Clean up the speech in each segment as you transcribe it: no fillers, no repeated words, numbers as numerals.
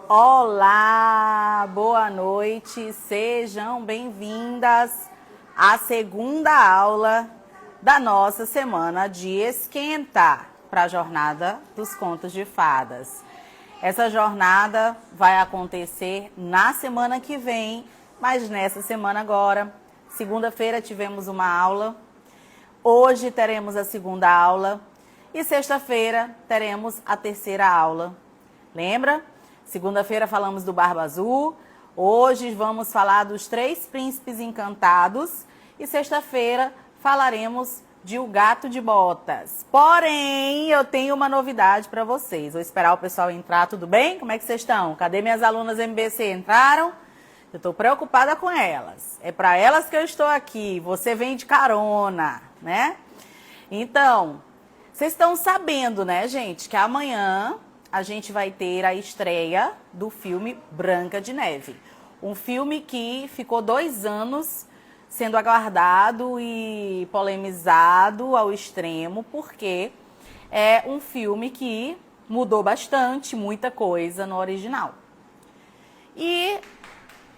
Olá, boa noite, sejam bem-vindas à segunda aula da nossa semana de esquenta para a jornada dos contos de fadas. Essa jornada vai acontecer na semana que vem, mas nessa semana agora, segunda-feira tivemos uma aula, hoje teremos a segunda aula e sexta-feira teremos a terceira aula. Lembra? Segunda-feira falamos do Barba Azul, hoje vamos falar dos Três Príncipes Encantados e sexta-feira falaremos de O Gato de Botas. Porém, eu tenho uma novidade para vocês. Vou esperar o pessoal entrar, tudo bem? Como é que vocês estão? Cadê minhas alunas MBC? Entraram? Eu estou preocupada com elas. É para elas que eu estou aqui. Você vem de carona, né? Então, vocês estão sabendo, né, gente, que amanhã a gente vai ter a estreia do filme Branca de Neve. Um filme que ficou 2 anos sendo aguardado e polemizado ao extremo, porque é um filme que mudou bastante, muita coisa no original. E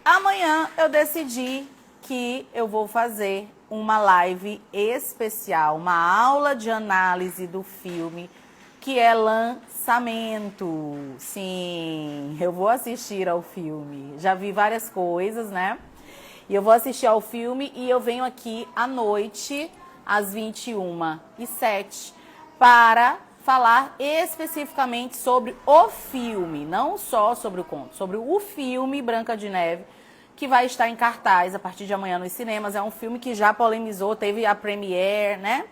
amanhã eu decidi que eu vou fazer uma live especial, uma aula de análise do filme, que é lançamento. Sim, eu vou assistir ao filme. Já vi várias coisas, né? E eu vou assistir ao filme e eu venho aqui à noite, às 21h07, para falar especificamente sobre o filme, não só sobre o conto, sobre o filme Branca de Neve, que vai estar em cartaz a partir de amanhã nos cinemas. É um filme que já polemizou, teve a premiere, né?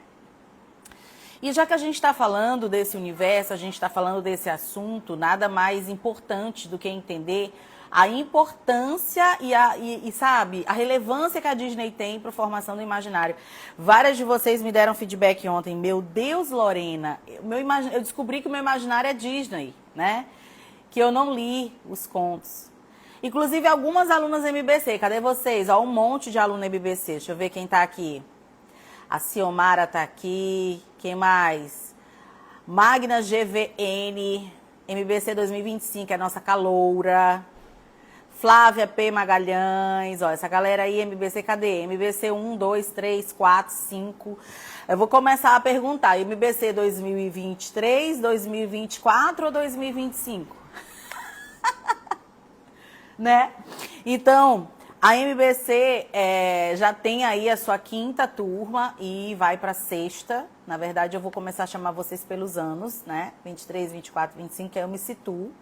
E já que a gente está falando desse universo, a gente está falando desse assunto, nada mais importante do que entender a importância e sabe, a relevância que a Disney tem para a formação do imaginário. Várias de vocês me deram feedback ontem. Meu Deus, Lorena, eu descobri que o meu imaginário é Disney, né? Que eu não li os contos. Inclusive, algumas alunas MBC. Cadê vocês? Ó, um monte de aluno MBC. Deixa eu ver quem está aqui. A Ciomara tá aqui. Quem mais? Magna GVN, MBC 2025, é a nossa caloura. Flávia P. Magalhães, ó, essa galera aí, MBC, cadê? MBC 1, 2, 3, 4, 5. Eu vou começar a perguntar, MBC 2023, 2024 ou 2025? Né? Então, a MBC já tem aí a sua 5ª turma e vai para a 6ª. Na verdade, eu vou começar a chamar vocês pelos anos, né? 23, 24, 25, que eu me situo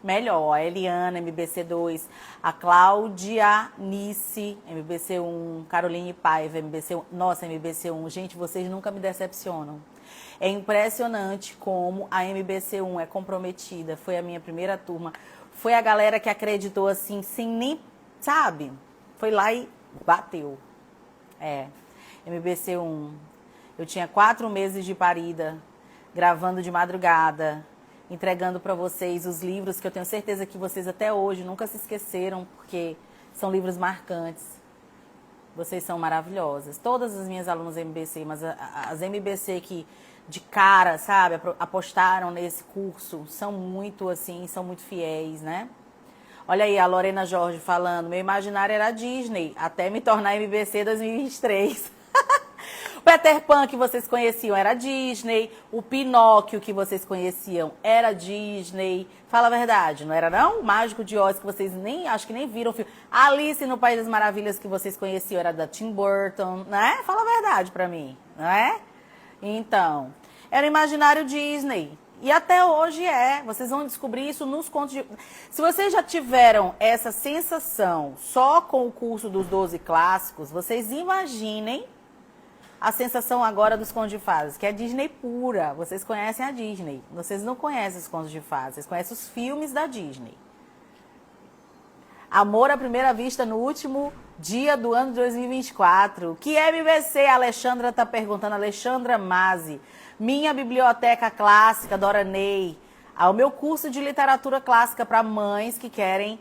melhor. A Eliana, MBC 2. A Cláudia Nice, MBC 1. Caroline Paiva, MBC 1. Nossa, MBC 1. Gente, vocês nunca me decepcionam. É impressionante como a MBC 1 é comprometida. Foi a minha primeira turma. Foi a galera que acreditou assim, sem nem, sabe? Foi lá e bateu. MBC 1. Eu tinha 4 meses de parida, gravando de madrugada, entregando para vocês os livros que eu tenho certeza que vocês até hoje nunca se esqueceram, porque são livros marcantes. Vocês são maravilhosas. Todas as minhas alunas MBC, mas as MBC que de cara, sabe, apostaram nesse curso, são muito assim, são muito fiéis, né? Olha aí, a Lorena Jorge falando, meu imaginário era Disney, até me tornar MBC 2023. O Peter Pan que vocês conheciam era Disney, o Pinóquio que vocês conheciam era Disney. Fala a verdade, não era não? O Mágico de Oz que vocês acho que nem viram o filme. Alice no País das Maravilhas que vocês conheciam era da Tim Burton, né? Fala a verdade pra mim, não é? Então, era o imaginário Disney. E até hoje é. Vocês vão descobrir isso nos contos de... Se vocês já tiveram essa sensação só com o curso dos 12 clássicos, vocês imaginem a sensação agora dos contos de fadas, que é Disney pura. Vocês conhecem a Disney. Vocês não conhecem os contos de fadas, vocês conhecem os filmes da Disney. Amor à primeira vista no último dia do ano de 2024. Que MBC? A Alexandra está perguntando. Alexandra Mazzi. Minha biblioteca clássica, Dora Ney. Ao meu curso de literatura clássica para mães que querem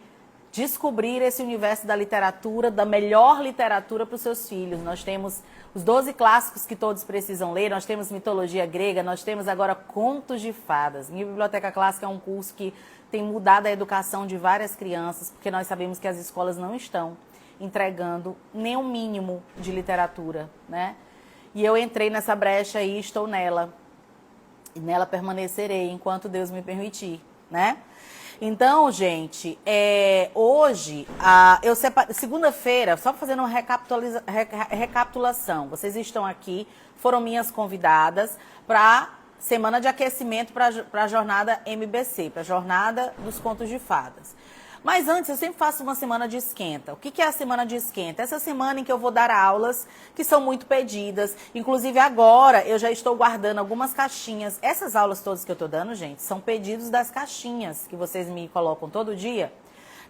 descobrir esse universo da literatura, da melhor literatura para os seus filhos. Nós temos os 12 clássicos que todos precisam ler, nós temos mitologia grega, nós temos agora contos de fadas. Minha biblioteca clássica é um curso que tem mudado a educação de várias crianças, porque nós sabemos que as escolas não estão entregando nem o mínimo de literatura, né? E eu entrei nessa brecha e estou nela. E nela permanecerei enquanto Deus me permitir, né? Então, gente, hoje, segunda-feira, só fazendo uma recapitulação, vocês estão aqui, foram minhas convidadas para semana de aquecimento para a jornada MBC, para a jornada dos contos de fadas. Mas antes, eu sempre faço uma semana de esquenta. O que é a semana de esquenta? Essa semana em que eu vou dar aulas que são muito pedidas. Inclusive agora eu já estou guardando algumas caixinhas. Essas aulas todas que eu estou dando, gente, são pedidos das caixinhas que vocês me colocam todo dia.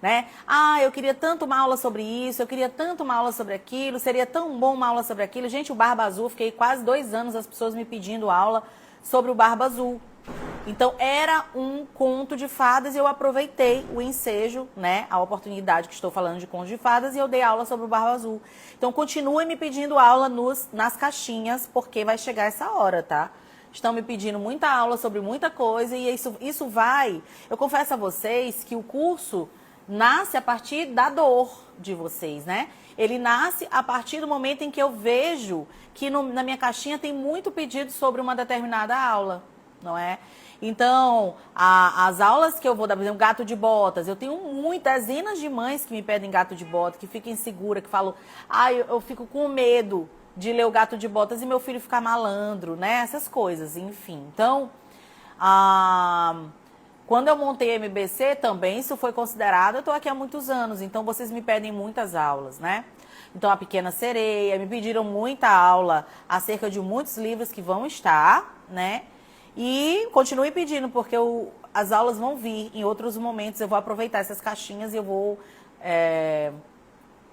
Né? Eu queria tanto uma aula sobre isso, eu queria tanto uma aula sobre aquilo, seria tão bom uma aula sobre aquilo. Gente, o Barba Azul, fiquei quase 2 anos as pessoas me pedindo aula sobre o Barba Azul. Então, era um conto de fadas e eu aproveitei o ensejo, né, a oportunidade que estou falando de conto de fadas e eu dei aula sobre o Barba Azul. Então, continuem me pedindo aula nas caixinhas, porque vai chegar essa hora, tá? Estão me pedindo muita aula sobre muita coisa e isso vai... Eu confesso a vocês que o curso nasce a partir da dor de vocês, né? Ele nasce a partir do momento em que eu vejo que na minha caixinha tem muito pedido sobre uma determinada aula, não é? Então, as aulas que eu vou dar, por exemplo, gato de botas, eu tenho dezenas de mães que me pedem gato de botas, que ficam inseguras, que falam, eu fico com medo de ler o gato de botas e meu filho ficar malandro, né? Essas coisas, enfim. Então, quando eu montei a MBC também, isso foi considerado, eu estou aqui há muitos anos, então vocês me pedem muitas aulas, né? Então, a Pequena Sereia, me pediram muita aula acerca de muitos livros que vão estar, né? E continue pedindo, porque as aulas vão vir em outros momentos. Eu vou aproveitar essas caixinhas e eu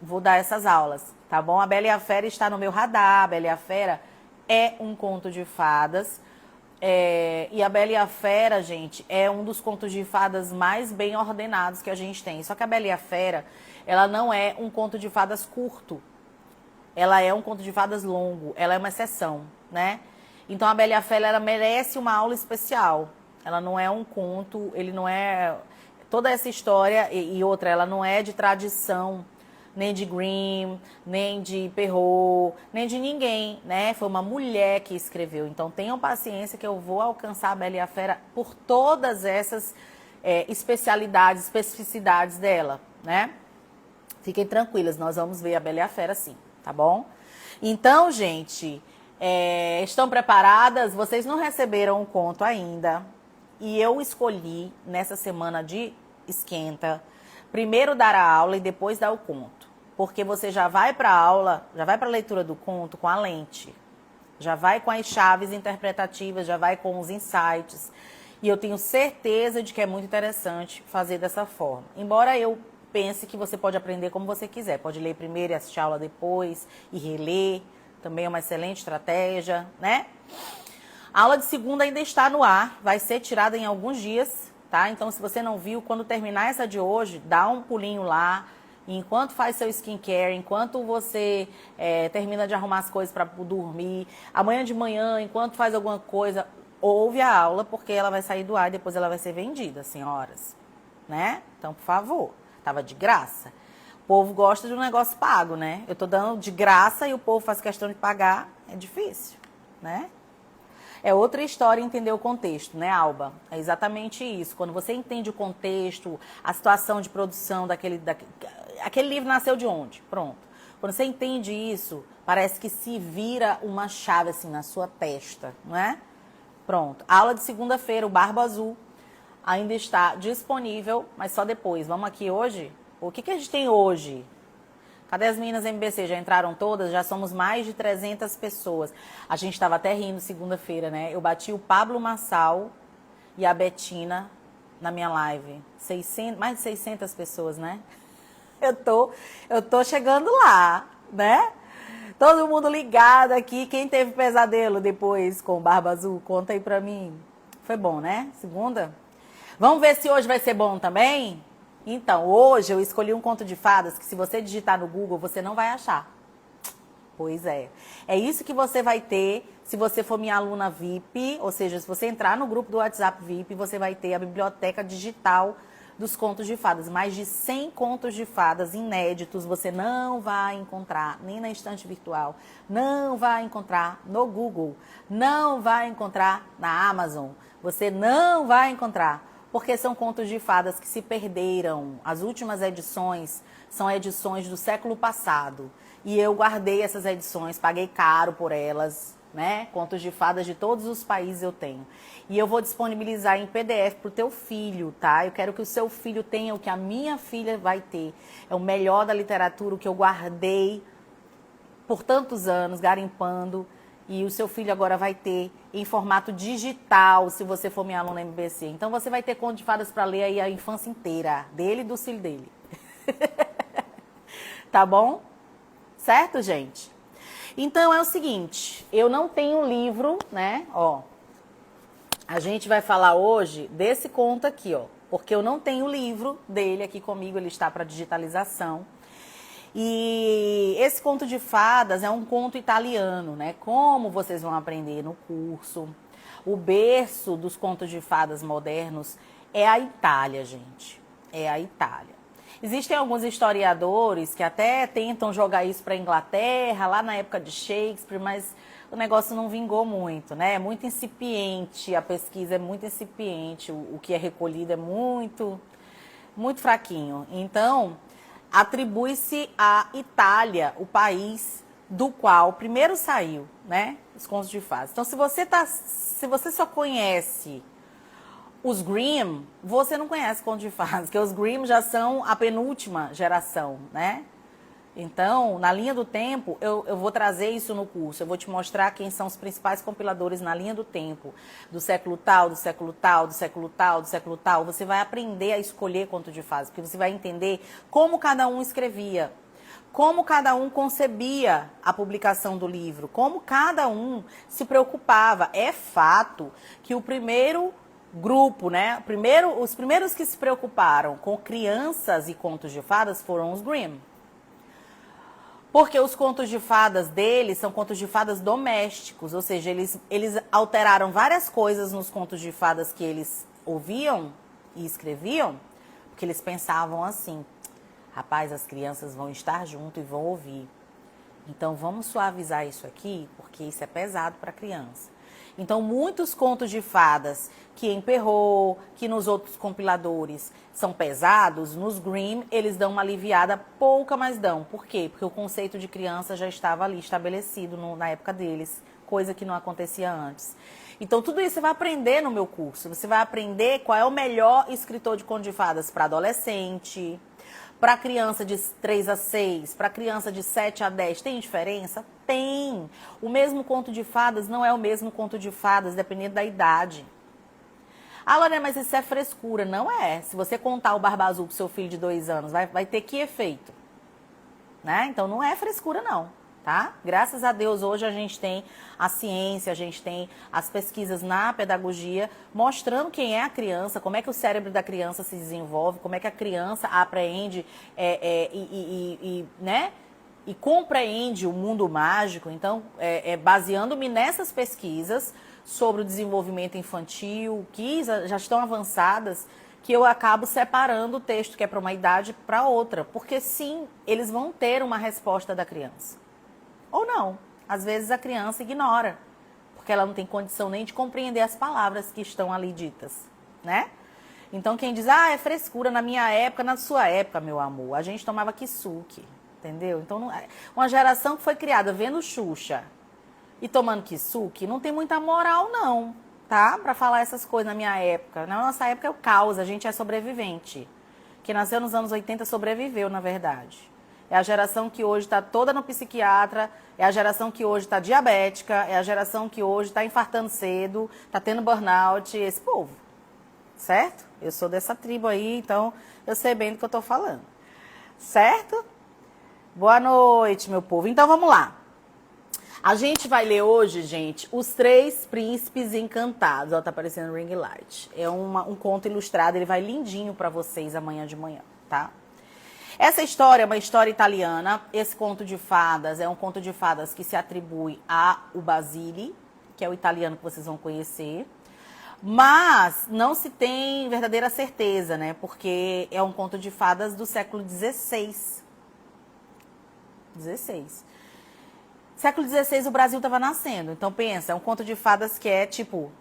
vou dar essas aulas, tá bom? A Bela e a Fera está no meu radar. A Bela e a Fera é um conto de fadas. E a Bela e a Fera, gente, é um dos contos de fadas mais bem ordenados que a gente tem. Só que a Bela e a Fera, ela não é um conto de fadas curto. Ela é um conto de fadas longo. Ela é uma exceção, né? Então, a Bela e a Fera, ela merece uma aula especial. Ela não é um conto, ele não é... Toda essa história e outra, ela não é de tradição, nem de Grimm, nem de Perrault, nem de ninguém, né? Foi uma mulher que escreveu. Então, tenham paciência que eu vou alcançar a Bela e a Fera por todas essas especificidades dela, né? Fiquem tranquilas, nós vamos ver a Bela e a Fera sim, tá bom? Então, gente... estão preparadas? Vocês não receberam o conto ainda. E eu escolhi, nessa semana de esquenta, primeiro dar a aula e depois dar o conto. Porque você já vai para a aula, já vai para a leitura do conto com a lente. Já vai com as chaves interpretativas, já vai com os insights. E eu tenho certeza de que é muito interessante fazer dessa forma. Embora eu pense que você pode aprender como você quiser. Pode ler primeiro e assistir a aula depois e reler. Também é uma excelente estratégia, né? A aula de segunda ainda está no ar, vai ser tirada em alguns dias, tá? Então, se você não viu, quando terminar essa de hoje, dá um pulinho lá. E enquanto faz seu skincare, enquanto você termina de arrumar as coisas para dormir, amanhã de manhã, enquanto faz alguma coisa, ouve a aula, porque ela vai sair do ar e depois ela vai ser vendida, senhoras, né? Então, por favor, tava de graça. O povo gosta de um negócio pago, né? Eu tô dando de graça e o povo faz questão de pagar. É difícil, né? É outra história entender o contexto, né, Alba? É exatamente isso. Quando você entende o contexto, a situação de produção aquele livro nasceu de onde? Pronto. Quando você entende isso, parece que se vira uma chave assim na sua testa, não é? Pronto. A aula de segunda-feira, o Barba Azul, ainda está disponível, mas só depois. Vamos aqui hoje? O que a gente tem hoje? Cadê as meninas MBC? Já entraram todas? Já somos mais de 300 pessoas. A gente estava até rindo segunda-feira, né? Eu bati o Pablo Massal e a Betina na minha live. Mais de 600 pessoas, né? Eu tô chegando lá, né? Todo mundo ligado aqui. Quem teve pesadelo depois com o Barba Azul? Conta aí pra mim. Foi bom, né? Segunda? Vamos ver se hoje vai ser bom também? Então, hoje eu escolhi um conto de fadas que se você digitar no Google, você não vai achar. Pois é. É isso que você vai ter Se você for minha aluna VIP, ou seja, se você entrar no grupo do WhatsApp VIP, você vai ter a biblioteca digital dos contos de fadas. Mais de 100 contos de fadas inéditos você não vai encontrar nem na estante virtual, não vai encontrar no Google, não vai encontrar na Amazon, você não vai encontrar, porque são contos de fadas que se perderam. As últimas edições são edições do século passado e eu guardei essas edições, paguei caro por elas, né? Contos de fadas de todos os países eu tenho. E eu vou disponibilizar em PDF para o teu filho, tá? Eu quero que o seu filho tenha o que a minha filha vai ter. É o melhor da literatura, o que eu guardei por tantos anos, garimpando. E o seu filho agora vai ter em formato digital, se você for minha aluna MBC. Então você vai ter conto de fadas para ler aí a infância inteira, dele e do filho dele. Tá bom? Certo, gente? Então é o seguinte, eu não tenho livro, né? Ó, a gente vai falar hoje desse conto aqui, ó, porque eu não tenho o livro dele aqui comigo, ele está para digitalização. E esse conto de fadas é um conto italiano, né? Como vocês vão aprender no curso. O berço dos contos de fadas modernos é a Itália, gente. É a Itália. Existem alguns historiadores que até tentam jogar isso para a Inglaterra, lá na época de Shakespeare, mas o negócio não vingou muito, né? É muito incipiente, a pesquisa é muito incipiente, o que é recolhido é muito fraquinho. Então, atribui-se à Itália, o país do qual primeiro saiu, né? Os contos de fadas. Então, se você só conhece os Grimm, você não conhece conto de fadas, porque os Grimm já são a penúltima geração, né? Então, na linha do tempo, eu vou trazer isso no curso. Eu vou te mostrar quem são os principais compiladores na linha do tempo. Do século tal, do século tal, do século tal, do século tal. Você vai aprender a escolher conto de fadas, porque você vai entender como cada um escrevia, como cada um concebia a publicação do livro, como cada um se preocupava. É fato que o primeiro grupo, né? Os primeiros que se preocuparam com crianças e contos de fadas foram os Grimm. Porque os contos de fadas deles são contos de fadas domésticos, ou seja, eles alteraram várias coisas nos contos de fadas que eles ouviam e escreviam, porque eles pensavam assim, rapaz, as crianças vão estar junto e vão ouvir. Então vamos suavizar isso aqui, porque isso é pesado para a criança. Então, muitos contos de fadas que em Perrault, que nos outros compiladores são pesados, nos Grimm eles dão uma aliviada, pouca, mas dão. Por quê? Porque o conceito de criança já estava ali estabelecido na época deles, coisa que não acontecia antes. Então, tudo isso você vai aprender no meu curso. Você vai aprender qual é o melhor escritor de conto de fadas para adolescente, para criança de 3 a 6, para criança de 7 a 10, tem diferença? Tem. O mesmo conto de fadas não é o mesmo conto de fadas, dependendo da idade. Ah, Lorena, mas isso é frescura. Não é. Se você contar o Barba Azul pro seu filho de 2 anos, vai ter que efeito? Né? Então não é frescura, não. Tá? Graças a Deus, hoje a gente tem a ciência, a gente tem as pesquisas na pedagogia mostrando quem é a criança, como é que o cérebro da criança se desenvolve, como é que a criança apreende né? E compreende o mundo mágico. Então, baseando-me nessas pesquisas sobre o desenvolvimento infantil, que já estão avançadas, que eu acabo separando o texto que é para uma idade para outra. Porque sim, eles vão ter uma resposta da criança. Ou não. Às vezes a criança ignora, porque ela não tem condição nem de compreender as palavras que estão ali ditas, né? Então quem diz, é frescura, na minha época, na sua época, meu amor, a gente tomava kisuke, entendeu? Então, uma geração que foi criada vendo Xuxa e tomando kisuke, não tem muita moral não, tá? Pra falar essas coisas na minha época. Na nossa época é o caos, a gente é sobrevivente. Quem nasceu nos anos 80 sobreviveu, na verdade. É a geração que hoje está toda no psiquiatra, é a geração que hoje está diabética, é a geração que hoje está infartando cedo, está tendo burnout, esse povo, certo? Eu sou dessa tribo aí, então eu sei bem do que eu estou falando, certo? Boa noite, meu povo. Então vamos lá. A gente vai ler hoje, gente, Os Três Príncipes Encantados. Ó, tá aparecendo Ring Light. É um conto ilustrado, ele vai lindinho para vocês amanhã de manhã, tá? Essa história é uma história italiana. Esse conto de fadas é um conto de fadas que se atribui a o Basile. que é o italiano que vocês vão conhecer. Mas não se tem verdadeira certeza, né? Porque é um conto de fadas do século XVI. Século XVI o Brasil estava nascendo. Então pensa, é um conto de fadas que é tipo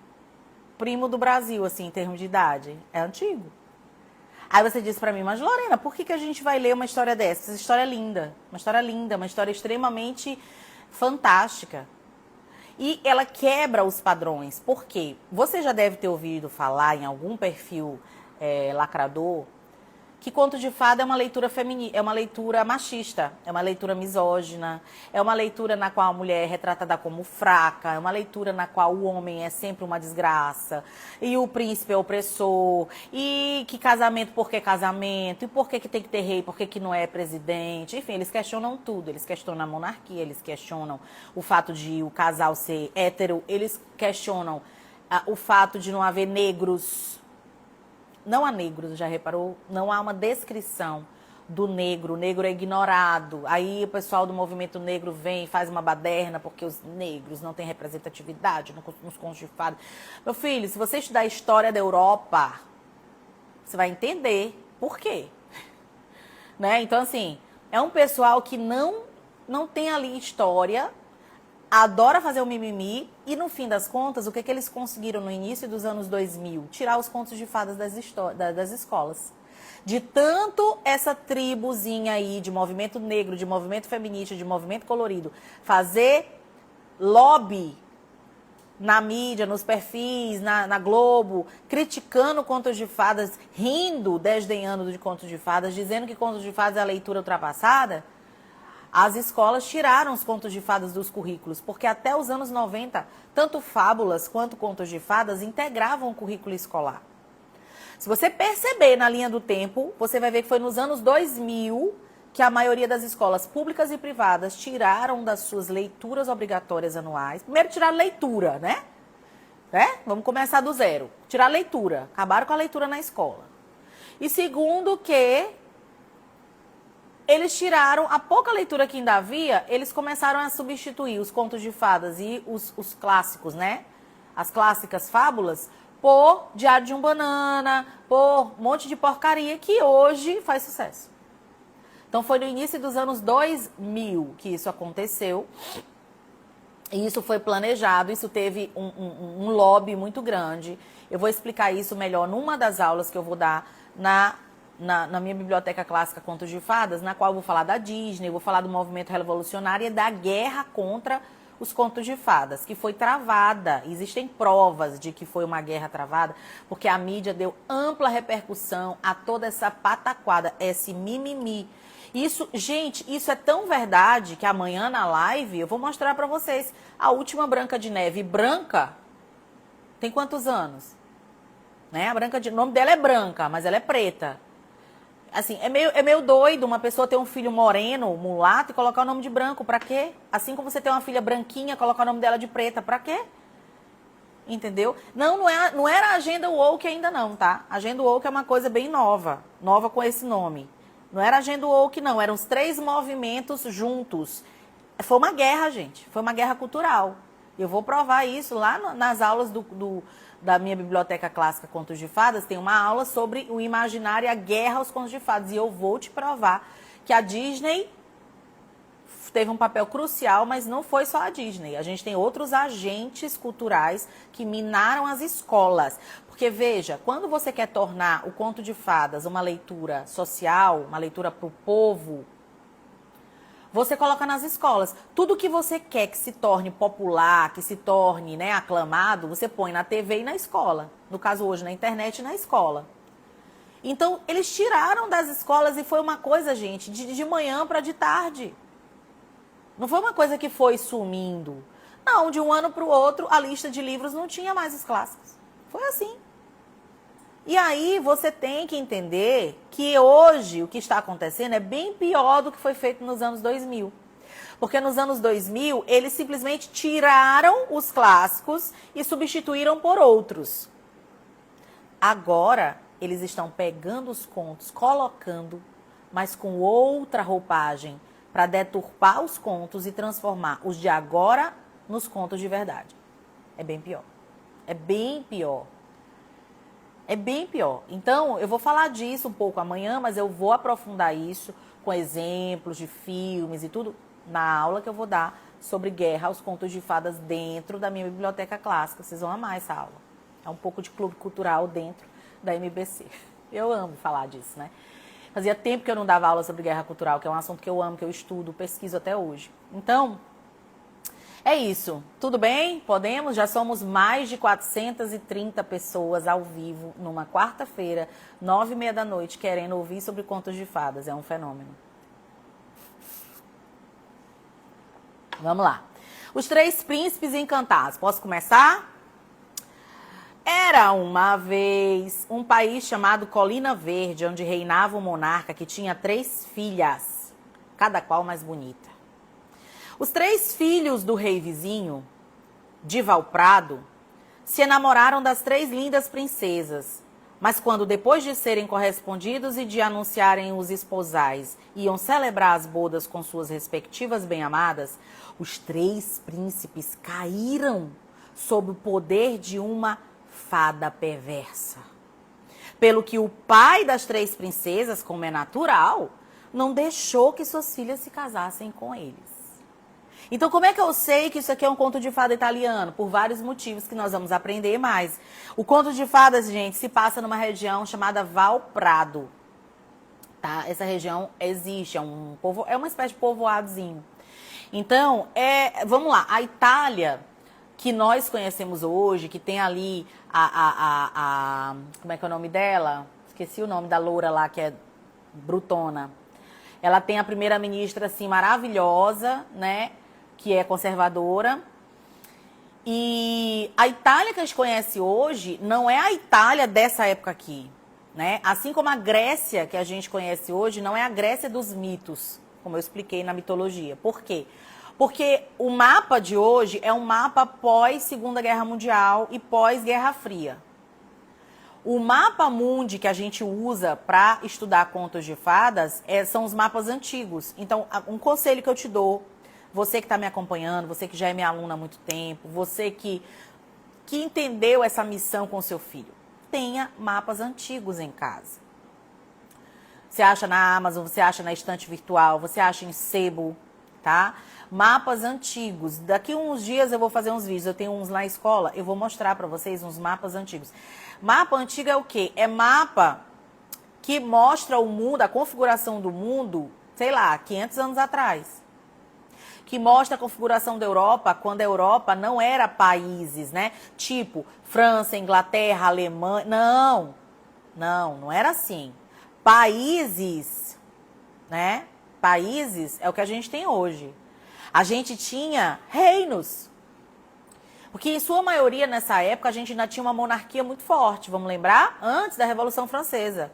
primo do Brasil, assim, em termos de idade. É antigo. Aí você disse pra mim, mas Lorena, por que a gente vai ler uma história dessa? Essa história é linda, uma história extremamente fantástica. E ela quebra os padrões. Por quê? Você já deve ter ouvido falar em algum perfil lacrador que conto de fada é uma leitura feminina, é uma leitura machista, é uma leitura misógina, é uma leitura na qual a mulher é retratada como fraca, é uma leitura na qual o homem é sempre uma desgraça, e o príncipe é opressor, e que casamento, por que casamento, e por que tem que ter rei, por que não é presidente, enfim, eles questionam tudo, eles questionam a monarquia, eles questionam o fato de o casal ser hétero, eles questionam o fato de não haver negros. Não há negros, já reparou? Não há uma descrição do negro. O negro é ignorado. Aí o pessoal do movimento negro vem e faz uma baderna porque os negros não têm representatividade nos contos de fadas. Meu filho, se você estudar a história da Europa, você vai entender por quê. Né? Então, assim, é um pessoal que não tem ali história, adora fazer o mimimi e, no fim das contas, o que eles conseguiram no início dos anos 2000? Tirar os contos de fadas das escolas. De tanto essa tribuzinha aí de movimento negro, de movimento feminista, de movimento colorido, fazer lobby na mídia, nos perfis, na Globo, criticando contos de fadas, rindo, desdenhando de contos de fadas, dizendo que contos de fadas é a leitura ultrapassada. As escolas tiraram os contos de fadas dos currículos, porque até os anos 90, tanto fábulas quanto contos de fadas integravam o currículo escolar. Se você perceber na linha do tempo, você vai ver que foi nos anos 2000 que a maioria das escolas públicas e privadas tiraram das suas leituras obrigatórias anuais. Primeiro, tiraram leitura, né? Vamos começar do zero. Tirar a leitura. Acabaram com a leitura na escola. E segundo que eles tiraram a pouca leitura que ainda havia, eles começaram a substituir os contos de fadas e os clássicos, né? As clássicas fábulas, por Diário de um Banana, por um monte de porcaria que hoje faz sucesso. Então foi no início dos anos 2000 que isso aconteceu. E isso foi planejado, isso teve um lobby muito grande. Eu vou explicar isso melhor numa das aulas que eu vou dar na minha biblioteca clássica Contos de Fadas, na qual eu vou falar da Disney, vou falar do movimento revolucionário e da guerra contra os contos de fadas, que foi travada. Existem provas de que foi uma guerra travada, porque a mídia deu ampla repercussão a toda essa pataquada, esse mimimi. Isso, gente, isso é tão verdade que amanhã na live eu vou mostrar pra vocês. A última Branca de Neve branca tem quantos anos? Né? O nome dela é Branca, mas ela é preta. Assim, é meio doido uma pessoa ter um filho moreno, mulato, e colocar o nome de branco. Pra quê? Assim como você tem uma filha branquinha, colocar o nome dela de preta. Pra quê? Entendeu? Não era a agenda woke ainda não, tá? A agenda woke é uma coisa bem nova. Nova com esse nome. Não era a agenda woke, não. Eram os 3 movimentos juntos. Foi uma guerra, gente. Foi uma guerra cultural. Eu vou provar isso lá nas aulas da minha biblioteca clássica Contos de Fadas. Tem uma aula sobre o imaginário e a guerra aos contos de fadas. E eu vou te provar que a Disney teve um papel crucial, mas não foi só a Disney. A gente tem outros agentes culturais que minaram as escolas. Porque, veja, quando você quer tornar o conto de fadas uma leitura social, uma leitura para o povo, você coloca nas escolas. Tudo que você quer que se torne popular, que se torne, né, aclamado, você põe na TV e na escola. No caso hoje, na internet e na escola. Então, eles tiraram das escolas e foi uma coisa, gente, de manhã para de tarde. Não foi uma coisa que foi sumindo. Não, de um ano para o outro, a lista de livros não tinha mais os clássicos. Foi assim. E aí você tem que entender que hoje o que está acontecendo é bem pior do que foi feito nos anos 2000. Porque nos anos 2000, eles simplesmente tiraram os clássicos e substituíram por outros. Agora, eles estão pegando os contos, colocando, mas com outra roupagem, para deturpar os contos e transformar os de agora nos contos de verdade. É bem pior. É bem pior. É bem pior. Então, eu vou falar disso um pouco amanhã, mas eu vou aprofundar isso com exemplos de filmes e tudo na aula que eu vou dar sobre guerra aos contos de fadas dentro da minha biblioteca clássica. Vocês vão amar essa aula. É um pouco de clube cultural dentro da MBC. Eu amo falar disso, né? Fazia tempo que eu não dava aula sobre guerra cultural, que é um assunto que eu amo, que eu estudo, pesquiso até hoje. Então, é isso. Tudo bem? Podemos? Já somos mais de 430 pessoas ao vivo numa quarta-feira, 9h30 da noite, querendo ouvir sobre contos de fadas. É um fenômeno. Vamos lá. Os Três Príncipes Encantados. Posso começar? Era uma vez um país chamado Colina Verde, onde reinava um monarca que tinha 3 filhas, cada qual mais bonita. Os 3 filhos do rei vizinho, de Valprado, se enamoraram das 3 lindas princesas, mas quando, depois de serem correspondidos e de anunciarem os esposais, iam celebrar as bodas com suas respectivas bem-amadas, os 3 príncipes caíram sob o poder de uma fada perversa. Pelo que o pai das 3 princesas, como é natural, não deixou que suas filhas se casassem com eles. Então, como é que eu sei que isso aqui é um conto de fada italiano? Por vários motivos que nós vamos aprender mais. O conto de fadas, gente, se passa numa região chamada Valprado. Tá? Essa região existe, é uma espécie de povoadozinho. Então, vamos lá, a Itália, que nós conhecemos hoje, que tem ali como é que é o nome dela? Esqueci o nome da loura lá, que é brutona. Ela tem a primeira-ministra, assim, maravilhosa, né? Que é conservadora. E a Itália que a gente conhece hoje não é a Itália dessa época aqui, né? Assim como a Grécia que a gente conhece hoje não é a Grécia dos mitos, como eu expliquei na mitologia. Por quê? Porque o mapa de hoje é um mapa pós-Segunda Guerra Mundial e pós-Guerra Fria. O mapa mundi que a gente usa para estudar contos de fadas são os mapas antigos. Então, um conselho que eu te dou, você que está me acompanhando, você que já é minha aluna há muito tempo, você que entendeu essa missão com seu filho, tenha mapas antigos em casa. Você acha na Amazon, você acha na estante virtual, você acha em sebo, tá? Mapas antigos. Daqui uns dias eu vou fazer uns vídeos, eu tenho uns na escola, eu vou mostrar para vocês uns mapas antigos. Mapa antigo é o quê? É mapa que mostra o mundo, a configuração do mundo, sei lá, 500 anos atrás. Que mostra a configuração da Europa quando a Europa não era países, né? Tipo, França, Inglaterra, Alemanha. Não era assim. Países, né? Países é o que a gente tem hoje. A gente tinha reinos. Porque em sua maioria nessa época a gente ainda tinha uma monarquia muito forte, vamos lembrar? Antes da Revolução Francesa.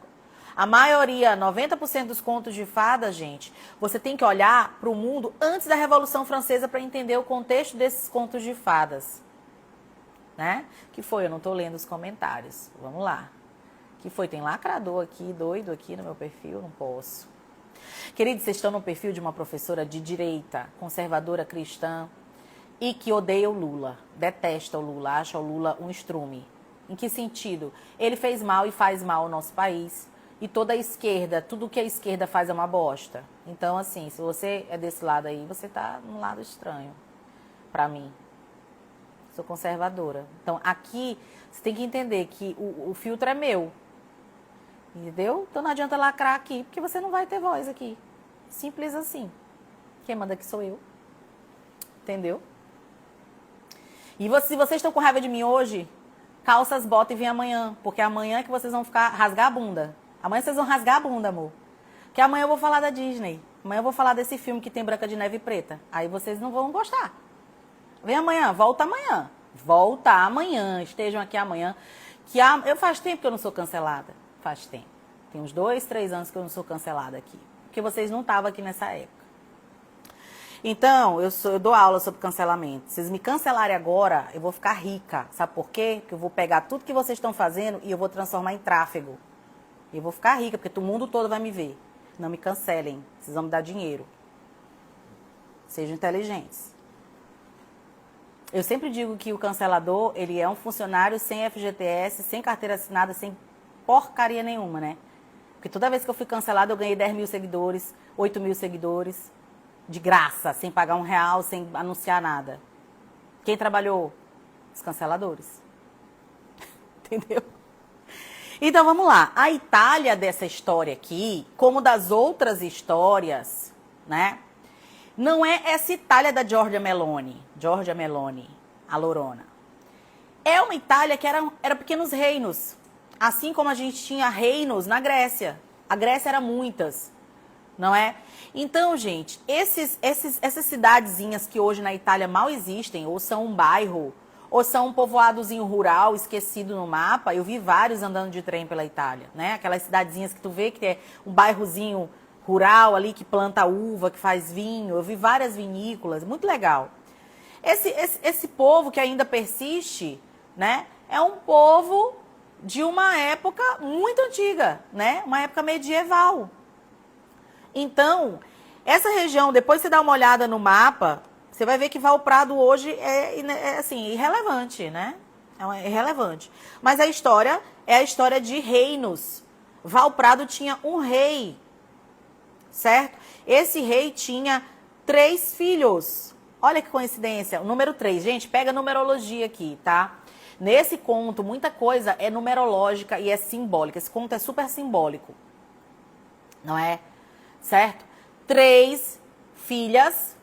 A maioria, 90% dos contos de fadas, gente, você tem que olhar para o mundo antes da Revolução Francesa para entender o contexto desses contos de fadas. Né? Que foi? Eu não estou lendo os comentários. Vamos lá. Que foi? Tem lacrador aqui, doido aqui no meu perfil, não posso. Queridos, vocês estão no perfil de uma professora de direita, conservadora cristã, e que odeia o Lula, detesta o Lula, acha o Lula um estrume. Em que sentido? Ele fez mal e faz mal ao nosso país. E toda a esquerda, tudo que a esquerda faz é uma bosta. Então, assim, se você é desse lado aí, você tá num lado estranho, pra mim. Sou conservadora. Então, aqui, você tem que entender que o filtro é meu. Entendeu? Então não adianta lacrar aqui, porque você não vai ter voz aqui. Simples assim. Quem manda aqui sou eu. Entendeu? E se vocês estão com raiva de mim hoje, calça as botas e vem amanhã. Porque amanhã é que vocês vão rasgar a bunda. Amanhã vocês vão rasgar a bunda, amor. Porque amanhã eu vou falar da Disney. Amanhã eu vou falar desse filme que tem Branca de Neve e Preta. Aí vocês não vão gostar. Vem amanhã, volta amanhã. Volta amanhã, estejam aqui amanhã. Eu faz tempo que eu não sou cancelada. Faz tempo. Tem uns 2, 3 anos que eu não sou cancelada aqui. Porque vocês não estavam aqui nessa época. Então, eu dou aula sobre cancelamento. Se vocês me cancelarem agora, eu vou ficar rica. Sabe por quê? Porque eu vou pegar tudo que vocês estão fazendo e eu vou transformar em tráfego. Eu vou ficar rica, porque o mundo todo vai me ver. Não me cancelem. Vocês vão me dar dinheiro. Sejam inteligentes. Eu sempre digo que o cancelador, ele é um funcionário sem FGTS, sem carteira assinada, sem porcaria nenhuma, né? Porque toda vez que eu fui cancelada, eu ganhei 10 mil seguidores, 8 mil seguidores, de graça, sem pagar R$1, sem anunciar nada. Quem trabalhou? Os canceladores. Entendeu? Então, vamos lá. A Itália dessa história aqui, como das outras histórias, né? Não é essa Itália da Giorgia Meloni, a Lorona. É uma Itália que era pequenos reinos. Assim como a gente tinha reinos na Grécia. A Grécia era muitas, não é? Então, gente, essas cidadezinhas que hoje na Itália mal existem, ou são um bairro, ou são um povoadozinho rural esquecido no mapa, eu vi vários andando de trem pela Itália, né? Aquelas cidadezinhas que tu vê que é um bairrozinho rural ali, que planta uva, que faz vinho. Eu vi várias vinícolas, muito legal. Esse povo que ainda persiste, né? É um povo de uma época muito antiga, né? Uma época medieval. Então, essa região, depois você dá uma olhada no mapa, você vai ver que Valprado hoje é assim, irrelevante, né? É irrelevante. Mas a história é a história de reinos. Valprado tinha um rei, certo? Esse rei tinha 3 filhos. Olha que coincidência, o número 3. Gente, pega a numerologia aqui, tá? Nesse conto, muita coisa é numerológica e é simbólica. Esse conto é super simbólico, não é? Certo? 3 filhas,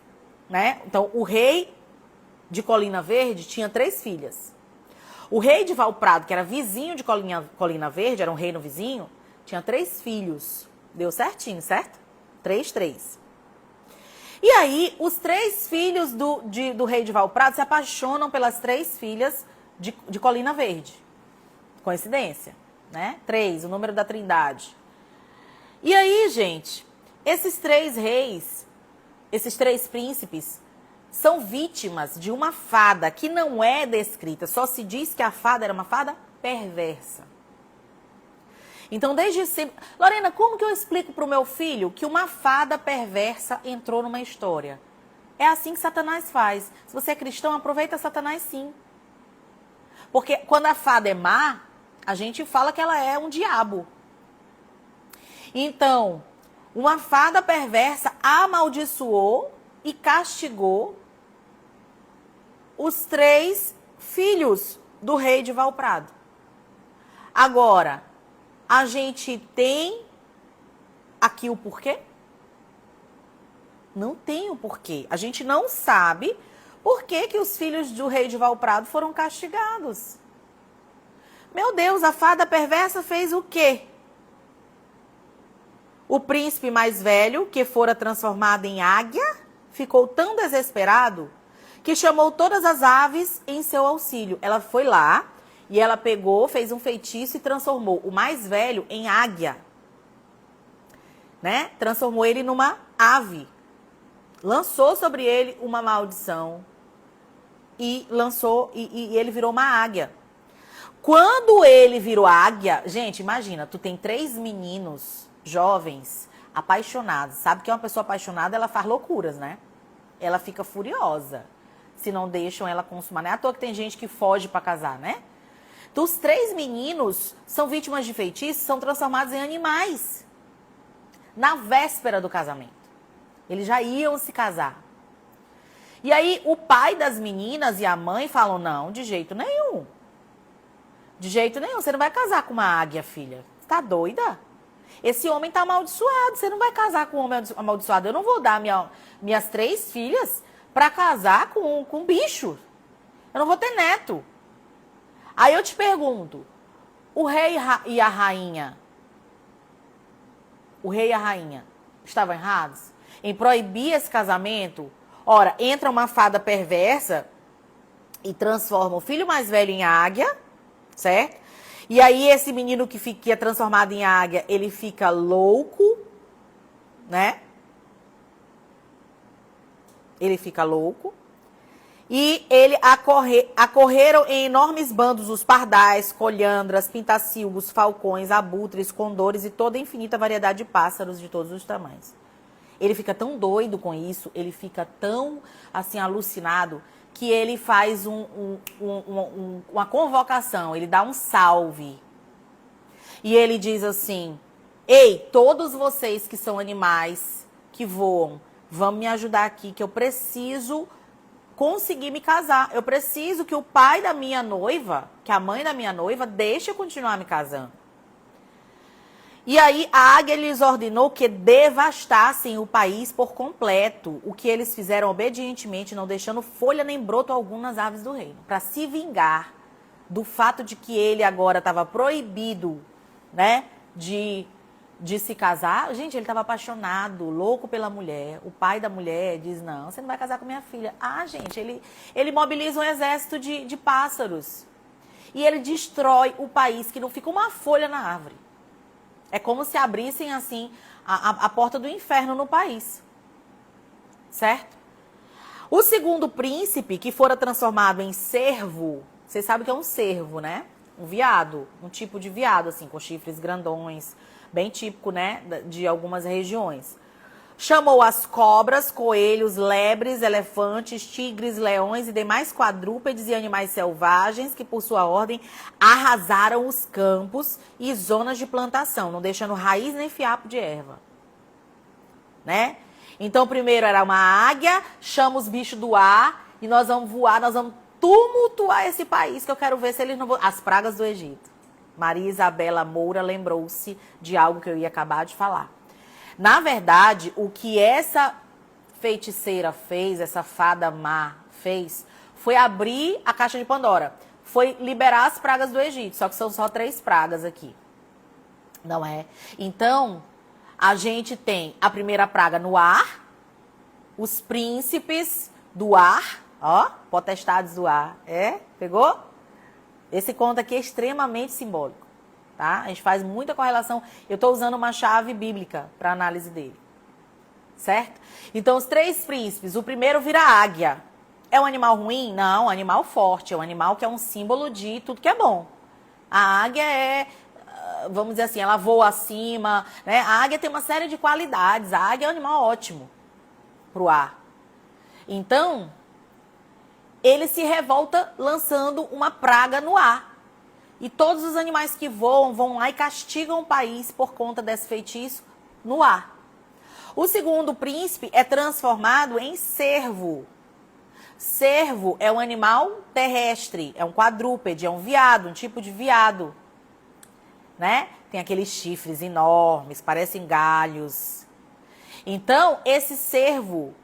né? Então, o rei de Colina Verde tinha 3 filhas. O rei de Valprado, que era vizinho de Colina Verde, era um reino vizinho, tinha 3 filhos. Deu certinho, certo? 3. E aí, os 3 filhos do rei de Valprado se apaixonam pelas 3 filhas de Colina Verde. Coincidência, né? 3, o número da trindade. E aí, gente, esses 3 reis, esses 3 príncipes, são vítimas de uma fada que não é descrita. Só se diz que a fada era uma fada perversa. Então, desde sempre... Lorena, como que eu explico para o meu filho que uma fada perversa entrou numa história? É assim que Satanás faz. Se você é cristão, aproveita Satanás sim. Porque quando a fada é má, a gente fala que ela é um diabo. Então, uma fada perversa amaldiçoou e castigou os 3 filhos do rei de Valprado. Agora, a gente tem aqui o porquê? Não tem o porquê. A gente não sabe por que os filhos do rei de Valprado foram castigados. Meu Deus, a fada perversa fez o quê? O príncipe mais velho, que fora transformado em águia, ficou tão desesperado que chamou todas as aves em seu auxílio. Ela foi lá e ela pegou, fez um feitiço e transformou o mais velho em águia, né? Transformou ele numa ave. Lançou sobre ele uma maldição e ele virou uma águia. Quando ele virou águia, gente, imagina, tu tem 3 meninos jovens, apaixonados. Sabe que uma pessoa apaixonada, ela faz loucuras, né? Ela fica furiosa se não deixam ela consumar. Não é à toa que tem gente que foge pra casar, né? Então, os 3 meninos são vítimas de feitiço, são transformados em animais. Na véspera do casamento. Eles já iam se casar. E aí, o pai das meninas e a mãe falam, não, de jeito nenhum. De jeito nenhum, você não vai casar com uma águia, filha. Você tá doida? Esse homem tá amaldiçoado, você não vai casar com um homem amaldiçoado. Eu não vou dar minhas 3 filhas pra casar com um bicho. Eu não vou ter neto. Aí eu te pergunto, o rei e a rainha estavam errados em proibir esse casamento? Ora, entra uma fada perversa e transforma o filho mais velho em águia, certo? E aí esse menino que é transformado em águia, ele fica louco, né? Ele fica louco. E ele acorreram em enormes bandos os pardais, colhandras, pintacilgos, falcões, abutres, condores e toda a infinita variedade de pássaros de todos os tamanhos. Ele fica tão doido com isso, ele fica tão, assim, alucinado, que ele faz uma convocação, ele dá um salve. E ele diz assim: ei, todos vocês que são animais que voam, vão me ajudar aqui, que eu preciso conseguir me casar. Eu preciso que o pai da minha noiva, que a mãe da minha noiva, deixe eu continuar me casando. E aí a águia lhes ordenou que devastassem o país por completo, o que eles fizeram obedientemente, não deixando folha nem broto algum nas árvores do reino, para se vingar do fato de que ele agora estava proibido, né, de se casar. Gente, ele estava apaixonado, louco pela mulher. O pai da mulher diz: não, você não vai casar com minha filha. Ah, gente, ele mobiliza um exército de pássaros. E ele destrói o país, que não fica uma folha na árvore. É como se abrissem, assim, a porta do inferno no país. Certo? O segundo príncipe, que fora transformado em cervo, vocês sabem que é um cervo, né? Um veado, um tipo de veado, assim, com chifres grandões, bem típico, né, de algumas regiões. Chamou as cobras, coelhos, lebres, elefantes, tigres, leões e demais quadrúpedes e animais selvagens que, por sua ordem, arrasaram os campos e zonas de plantação, não deixando raiz nem fiapo de erva. Né? Então, primeiro era uma águia, chama os bichos do ar e nós vamos voar, nós vamos tumultuar esse país, que eu quero ver se eles não vão... As pragas do Egito. Maria Isabela Moura lembrou-se de algo que eu ia acabar de falar. Na verdade, o que essa feiticeira fez, essa fada má fez, foi abrir a caixa de Pandora. Foi liberar as pragas do Egito, só que são só 3 pragas aqui. Não é? Então, a gente tem a primeira praga no ar, os príncipes do ar, ó, potestades do ar. Pegou? Esse conto aqui é extremamente simbólico. Tá? A gente faz muita correlação. Eu estou usando uma chave bíblica para análise dele. Certo? Então, os 3 príncipes. O primeiro vira águia. É um animal ruim? Não, é um animal forte. É um animal que é um símbolo de tudo que é bom. A águia é, vamos dizer assim, ela voa acima. Né? A águia tem uma série de qualidades. A águia é um animal ótimo para o ar. Então, ele se revolta lançando uma praga no ar. E todos os animais que voam vão lá e castigam o país por conta desse feitiço no ar. O segundo príncipe é transformado em cervo. Cervo é um animal terrestre, é um quadrúpede, é um veado, um tipo de veado. Né? Tem aqueles chifres enormes, parecem galhos. Então, esse cervo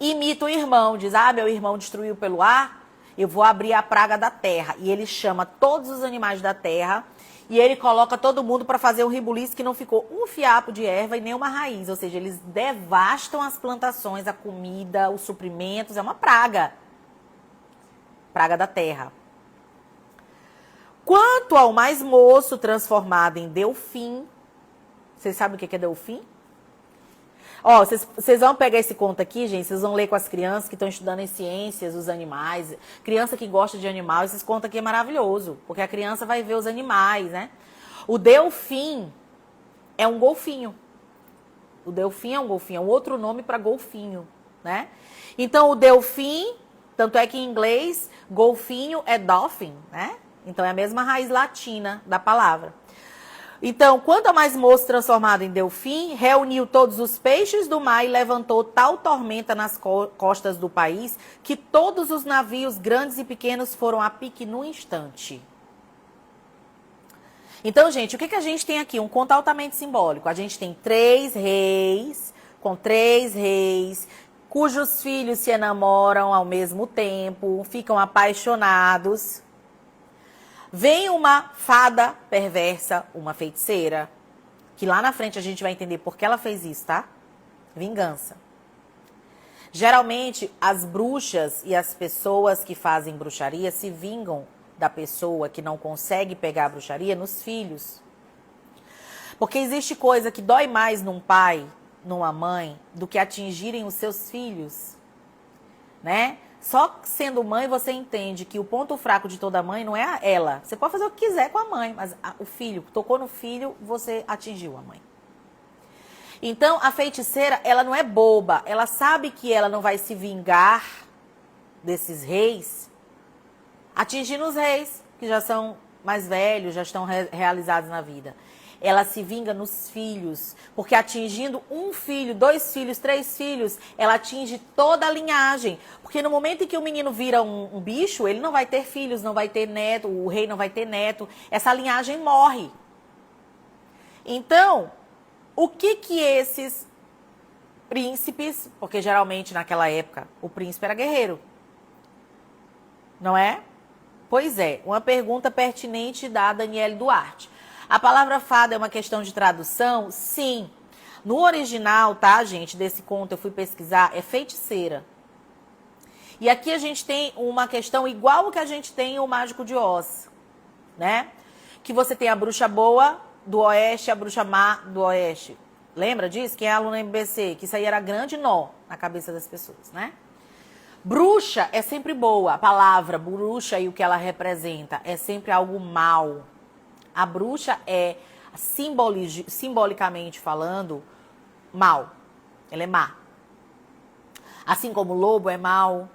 imita o irmão, diz: ah, meu irmão destruiu pelo ar, eu vou abrir a praga da terra. E ele chama todos os animais da terra e ele coloca todo mundo para fazer um rebuliço que não ficou um fiapo de erva e nem uma raiz. Ou seja, eles devastam as plantações, a comida, os suprimentos. É uma praga. Praga da terra. Quanto ao mais moço, transformado em delfim. Vocês sabem o que é delfim? Ó, vocês vão pegar esse conto aqui, gente, vocês vão ler com as crianças que estão estudando em ciências, os animais. Criança que gosta de animal, esses contos aqui é maravilhoso, porque a criança vai ver os animais, né? O delfim é um golfinho. O delfim é um golfinho, é um outro nome para golfinho, né? Então, o delfim, tanto é que em inglês, golfinho é dolphin, né? Então, é a mesma raiz latina da palavra. Então, quanto ao mais moço transformado em delfim, reuniu todos os peixes do mar e levantou tal tormenta nas costas do país que todos os navios grandes e pequenos foram a pique num instante. Então, gente, o que a gente tem aqui? Um conto altamente simbólico. A gente tem 3 reis, com 3 reis, cujos filhos se enamoram ao mesmo tempo, ficam apaixonados. Vem uma fada perversa, uma feiticeira, que lá na frente a gente vai entender por que ela fez isso, tá? Vingança. Geralmente, as bruxas e as pessoas que fazem bruxaria se vingam da pessoa que não consegue pegar a bruxaria nos filhos. Porque existe coisa que dói mais num pai, numa mãe, do que atingirem os seus filhos, né? Só sendo mãe, você entende que o ponto fraco de toda mãe não é ela. Você pode fazer o que quiser com a mãe, mas o filho, tocou no filho, você atingiu a mãe. Então, a feiticeira, ela não é boba. Ela sabe que ela não vai se vingar desses reis, atingindo os reis, que já são mais velhos, já estão realizados na vida. Ela se vinga nos filhos, porque atingindo um filho, 2 filhos, 3 filhos, ela atinge toda a linhagem. Porque no momento em que o menino vira um bicho, ele não vai ter filhos, não vai ter neto, o rei não vai ter neto, essa linhagem morre. Então, o que esses príncipes, porque geralmente naquela época o príncipe era guerreiro, não é? Pois é, uma pergunta pertinente da Daniele Duarte. A palavra fada é uma questão de tradução? Sim. No original, tá, gente, desse conto, eu fui pesquisar, é feiticeira. E aqui a gente tem uma questão igual que a gente tem o Mágico de Oz, né? Que você tem a bruxa boa do oeste, a bruxa má do oeste. Lembra disso? Quem é aluno MBC? Que isso aí era grande nó na cabeça das pessoas, né? Bruxa é sempre boa. A palavra bruxa e o que ela representa é sempre algo mal. A bruxa é, simbolicamente falando, mal. Ela é má. Assim como o lobo é mal,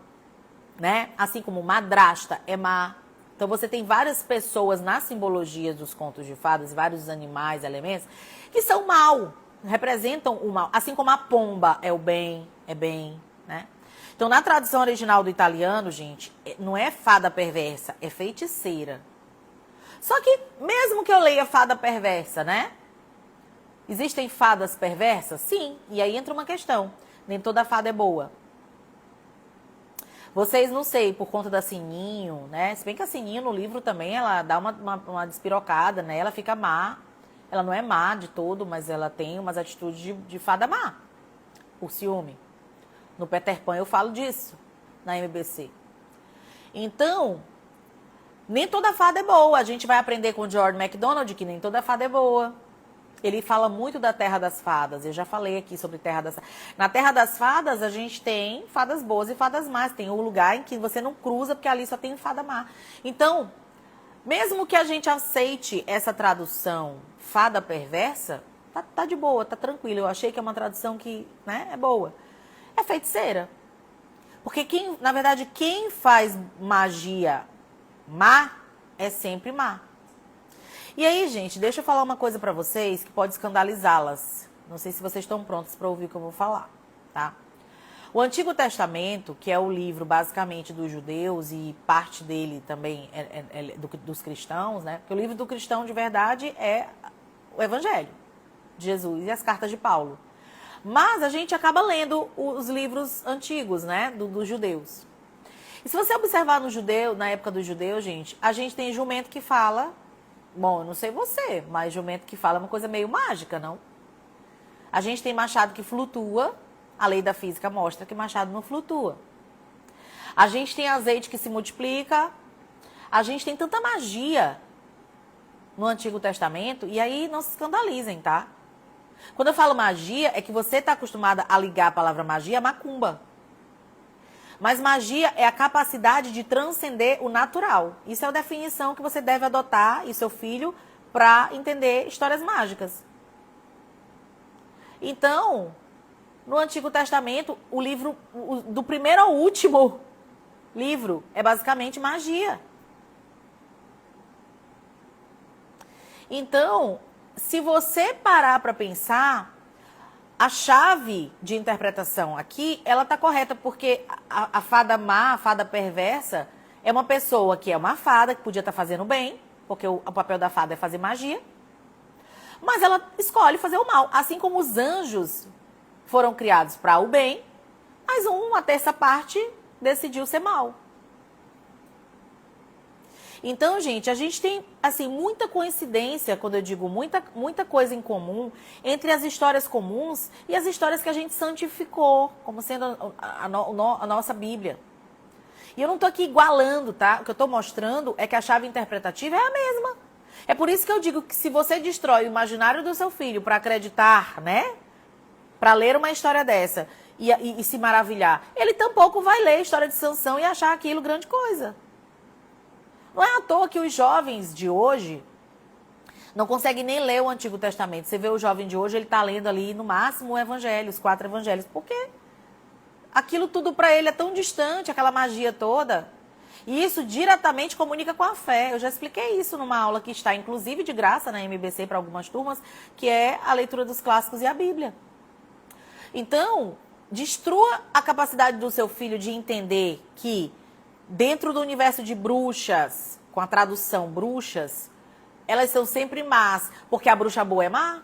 né? Assim como madrasta é má. Então você tem várias pessoas na simbologia dos contos de fadas, vários animais, elementos, que são mal, representam o mal. Assim como a pomba é o bem, né? Então na tradução original do italiano, gente, não é fada perversa, é feiticeira. Só que, mesmo que eu leia fada perversa, né? Existem fadas perversas? Sim. E aí entra uma questão. Nem toda fada é boa. Vocês, não sei, por conta da Sininho, né? Se bem que a Sininho no livro também, ela dá uma despirocada, né? Ela fica má. Ela não é má de todo, mas ela tem umas atitudes de fada má. Por ciúme. No Peter Pan eu falo disso, na MBC. Então... nem toda fada é boa. A gente vai aprender com o George MacDonald que nem toda fada é boa. Ele fala muito da Terra das Fadas. Eu já falei aqui sobre Terra das Fadas. Na Terra das Fadas, a gente tem fadas boas e fadas más. Tem um lugar em que você não cruza, porque ali só tem fada má. Então, mesmo que a gente aceite essa tradução fada perversa, tá de boa, tá tranquilo. Eu achei que é uma tradução que, né, é boa. É feiticeira. Porque, na verdade, quem faz magia má é sempre má. E aí, gente, deixa eu falar uma coisa pra vocês que pode escandalizá-las. Não sei se vocês estão prontos pra ouvir o que eu vou falar, tá? O Antigo Testamento, que é o livro basicamente dos judeus e parte dele também dos cristãos, né? Porque o livro do cristão de verdade é o Evangelho de Jesus e as cartas de Paulo. Mas a gente acaba lendo os livros antigos, né? Dos judeus. E se você observar na época dos judeus, gente, a gente tem jumento que fala, bom, eu não sei você, mas jumento que fala é uma coisa meio mágica, não? A gente tem machado que flutua, a lei da física mostra que machado não flutua. A gente tem azeite que se multiplica, a gente tem tanta magia no Antigo Testamento, e aí não se escandalizem, tá? Quando eu falo magia, é que você está acostumada a ligar a palavra magia a macumba. Mas magia é a capacidade de transcender o natural. Isso é a definição que você deve adotar e seu filho para entender histórias mágicas. Então, no Antigo Testamento, o livro, do primeiro ao último livro, é basicamente magia. Então, se você parar para pensar, a chave de interpretação aqui, ela está correta, porque a fada má, a fada perversa, é uma pessoa que é uma fada, que podia estar fazendo bem, porque o papel da fada é fazer magia, mas ela escolhe fazer o mal. Assim como os anjos foram criados para o bem, mas uma terça parte decidiu ser mal. Então, gente, a gente tem, assim, muita coincidência, quando eu digo muita coisa em comum, entre as histórias comuns e as histórias que a gente santificou, como sendo a nossa Bíblia. E eu não estou aqui igualando, tá? O que eu estou mostrando é que a chave interpretativa é a mesma. É por isso que eu digo que se você destrói o imaginário do seu filho para acreditar, né? Para ler uma história dessa e se maravilhar, ele tampouco vai ler a história de Sansão e achar aquilo grande coisa. Não é à toa que os jovens de hoje não conseguem nem ler o Antigo Testamento. Você vê o jovem de hoje, ele está lendo ali no máximo o Evangelho, os 4 Evangelhos. Por quê? Aquilo tudo para ele é tão distante, aquela magia toda. E isso diretamente comunica com a fé. Eu já expliquei isso numa aula que está, inclusive, de graça na MBC para algumas turmas, que é a leitura dos clássicos e a Bíblia. Então, destrua a capacidade do seu filho de entender que dentro do universo de bruxas, com a tradução bruxas, elas são sempre más, porque a bruxa boa é má.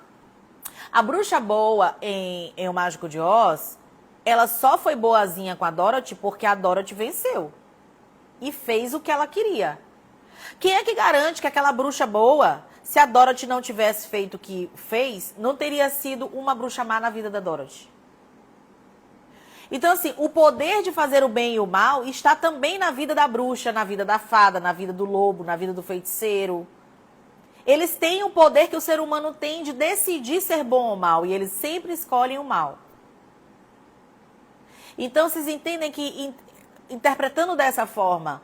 A bruxa boa em O Mágico de Oz, ela só foi boazinha com a Dorothy porque a Dorothy venceu e fez o que ela queria. Quem é que garante que aquela bruxa boa, se a Dorothy não tivesse feito o que fez, não teria sido uma bruxa má na vida da Dorothy? Então, assim, o poder de fazer o bem e o mal está também na vida da bruxa, na vida da fada, na vida do lobo, na vida do feiticeiro. Eles têm o poder que o ser humano tem de decidir ser bom ou mal, e eles sempre escolhem o mal. Então, vocês entendem que, interpretando dessa forma,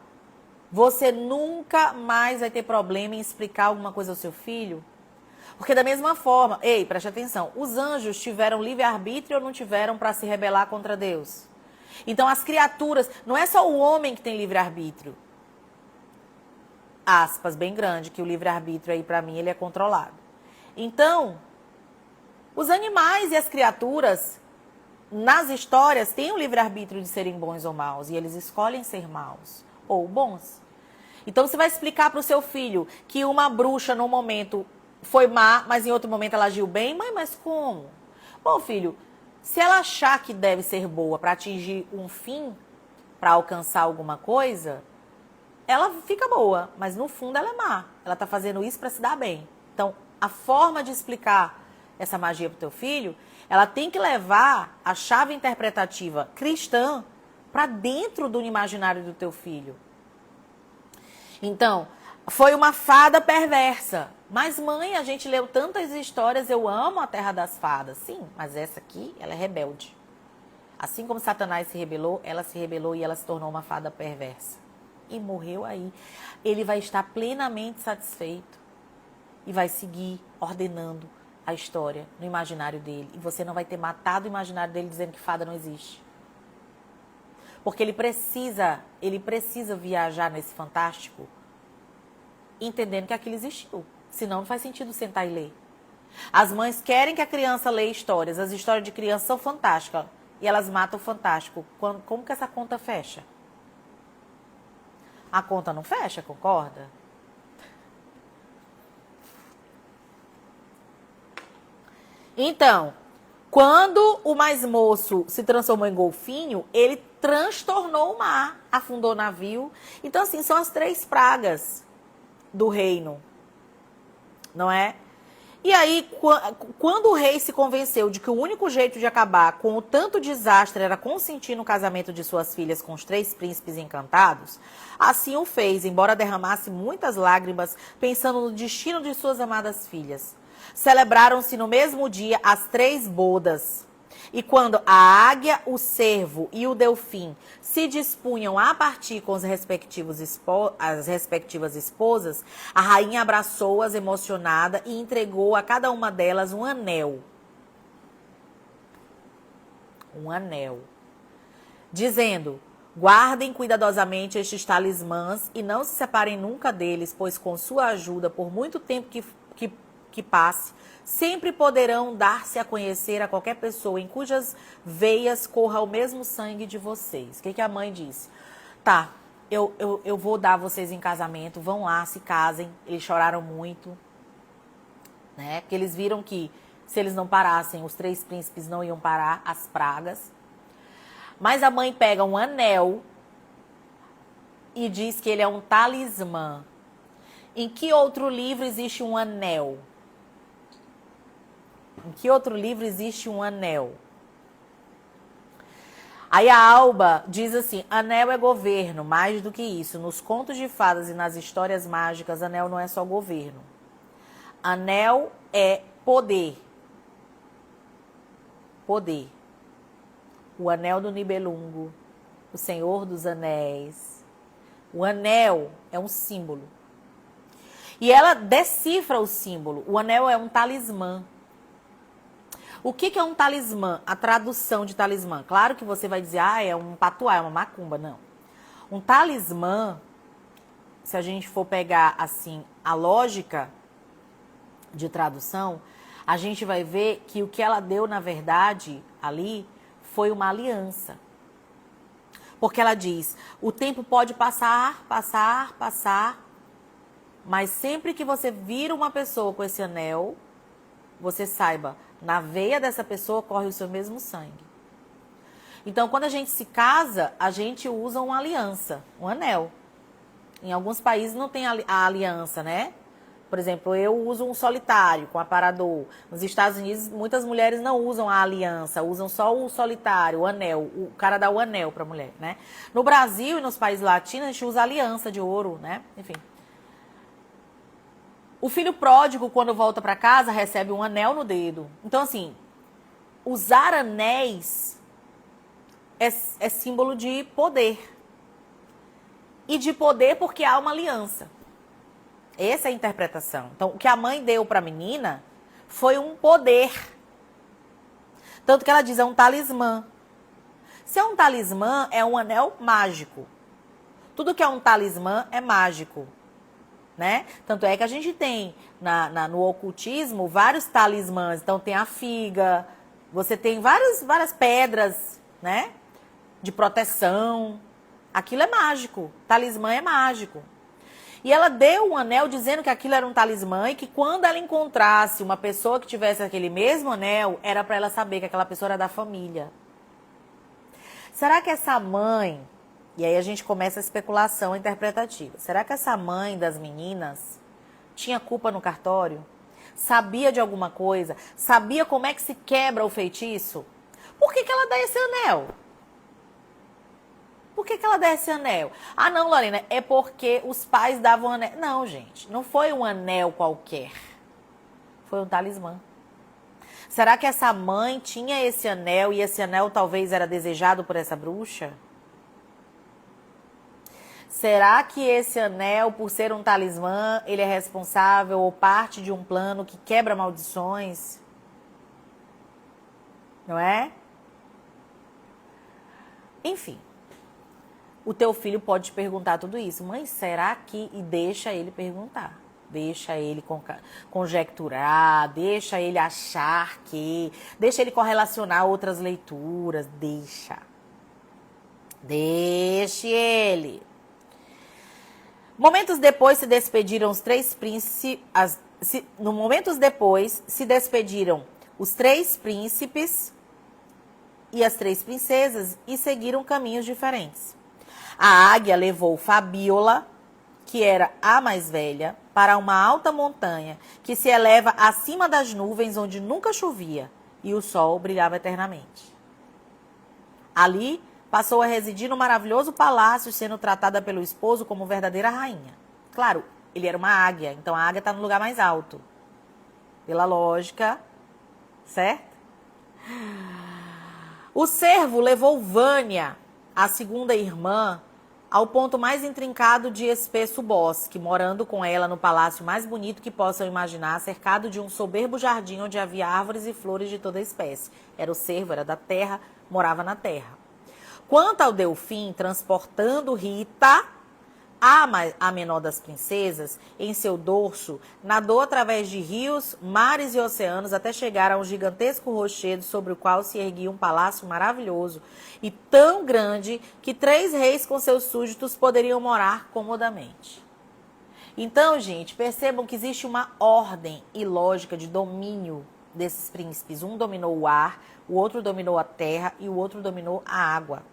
você nunca mais vai ter problema em explicar alguma coisa ao seu filho? Porque da mesma forma, ei, preste atenção, os anjos tiveram livre-arbítrio ou não tiveram para se rebelar contra Deus? Então as criaturas, não é só o homem que tem livre-arbítrio. Aspas, bem grande, que o livre-arbítrio aí para mim ele é controlado. Então, os animais e as criaturas, nas histórias, têm o livre-arbítrio de serem bons ou maus, e eles escolhem ser maus ou bons. Então você vai explicar para o seu filho que uma bruxa no momento foi má, mas em outro momento ela agiu bem. Mãe, mas como? Bom, filho, se ela achar que deve ser boa para atingir um fim, para alcançar alguma coisa, ela fica boa, mas no fundo ela é má. Ela está fazendo isso para se dar bem. Então, a forma de explicar essa magia para o teu filho, ela tem que levar a chave interpretativa cristã para dentro do imaginário do teu filho. Então, foi uma fada perversa. Mas, mãe, a gente leu tantas histórias, eu amo a Terra das Fadas. Sim, mas essa aqui, ela é rebelde. Assim como Satanás se rebelou, ela se rebelou e ela se tornou uma fada perversa. E morreu aí. Ele vai estar plenamente satisfeito e vai seguir ordenando a história no imaginário dele. E você não vai ter matado o imaginário dele dizendo que fada não existe. Porque ele precisa viajar nesse fantástico entendendo que aquilo existiu. Senão não faz sentido sentar e ler. As mães querem que a criança leia histórias. As histórias de criança são fantásticas. E elas matam o fantástico. Como que essa conta fecha? A conta não fecha, concorda? Então, quando o mais moço se transformou em golfinho, ele transtornou o mar, afundou o navio. Então, assim, são as 3 pragas do reino. Não é? E aí, quando o rei se convenceu de que o único jeito de acabar com o tanto desastre era consentir no casamento de suas filhas com os 3 príncipes encantados, assim o fez, embora derramasse muitas lágrimas, pensando no destino de suas amadas filhas. Celebraram-se no mesmo dia as 3 bodas. E quando a águia, o cervo e o delfim se dispunham a partir com as respectivas esposas, a rainha abraçou-as emocionada e entregou a cada uma delas um anel. Um anel. Dizendo: guardem cuidadosamente estes talismãs e não se separem nunca deles, pois com sua ajuda, por muito tempo que passe, sempre poderão dar-se a conhecer a qualquer pessoa em cujas veias corra o mesmo sangue de vocês. O que a mãe disse? Tá, eu vou dar vocês em casamento, vão lá, se casem. Eles choraram muito, né? Porque eles viram que se eles não parassem, os 3 príncipes não iam parar as pragas. Mas a mãe pega um anel e diz que ele é um talismã. Em que outro livro existe um anel? Em que outro livro existe um anel? Aí a Alba diz assim: anel é governo, mais do que isso. Nos contos de fadas e nas histórias mágicas, anel não é só governo. Anel é poder. Poder. O anel do Nibelungo, o Senhor dos Anéis. O anel é um símbolo. E ela decifra o símbolo. O anel é um talismã. O que é um talismã? A tradução de talismã. Claro que você vai dizer, é um patuá, é uma macumba. Não. Um talismã, se a gente for pegar, assim, a lógica de tradução, a gente vai ver que o que ela deu, na verdade, ali, foi uma aliança. Porque ela diz, o tempo pode passar, mas sempre que você vira uma pessoa com esse anel, você saiba, na veia dessa pessoa corre o seu mesmo sangue. Então, quando a gente se casa, a gente usa uma aliança, um anel. Em alguns países não tem a aliança, né? Por exemplo, eu uso um solitário com aparador. Nos Estados Unidos, muitas mulheres não usam a aliança, usam só o solitário, o anel. O cara dá o anel para a mulher, né? No Brasil e nos países latinos, a gente usa a aliança de ouro, né? Enfim. O filho pródigo, quando volta para casa, recebe um anel no dedo. Então, assim, usar anéis é símbolo de poder. E de poder porque há uma aliança. Essa é a interpretação. Então, o que a mãe deu para a menina foi um poder. Tanto que ela diz, é um talismã. Se é um talismã, é um anel mágico. Tudo que é um talismã é mágico. Né? Tanto é que a gente tem no ocultismo vários talismãs. Então, tem a figa, você tem várias pedras, né? De proteção. Aquilo é mágico. Talismã é mágico. E ela deu um anel dizendo que aquilo era um talismã e que quando ela encontrasse uma pessoa que tivesse aquele mesmo anel, era para ela saber que aquela pessoa era da família. Será que essa mãe, e aí a gente começa a especulação interpretativa, será que essa mãe das meninas tinha culpa no cartório? Sabia de alguma coisa? Sabia como é que se quebra o feitiço? Por que ela dá esse anel? Por que ela dá esse anel? Ah, não, Lorena, é porque os pais davam anel. Não, gente, não foi um anel qualquer. Foi um talismã. Será que essa mãe tinha esse anel e esse anel talvez era desejado por essa bruxa? Será que esse anel, por ser um talismã, ele é responsável ou parte de um plano que quebra maldições? Não é? Enfim. O teu filho pode te perguntar tudo isso. Mãe, será que... E deixa ele perguntar. Deixa ele conjecturar, deixa ele achar que... Deixa ele correlacionar outras leituras. Deixa. Deixe ele. Momentos depois se despediram os três príncipes... Momentos depois se despediram os três príncipes e as três princesas e seguiram caminhos diferentes. A águia levou Fabiola, que era a mais velha, para uma alta montanha que se eleva acima das nuvens onde nunca chovia e o sol brilhava eternamente. Ali, passou a residir no maravilhoso palácio, sendo tratada pelo esposo como verdadeira rainha. Claro, ele era uma águia, então a águia está no lugar mais alto. Pela lógica, certo? O cervo levou Vânia, a segunda irmã, ao ponto mais intrincado de espesso bosque, morando com ela no palácio mais bonito que possam imaginar, cercado de um soberbo jardim onde havia árvores e flores de toda espécie. Era o cervo, era da terra, morava na terra. Quanto ao Delfim, transportando Rita, a menor das princesas, em seu dorso, nadou através de rios, mares e oceanos até chegar a um gigantesco rochedo sobre o qual se erguia um palácio maravilhoso e tão grande que 3 reis com seus súditos poderiam morar comodamente. Então, gente, percebam que existe uma ordem e lógica de domínio desses príncipes. Um dominou o ar, o outro dominou a terra e o outro dominou a água.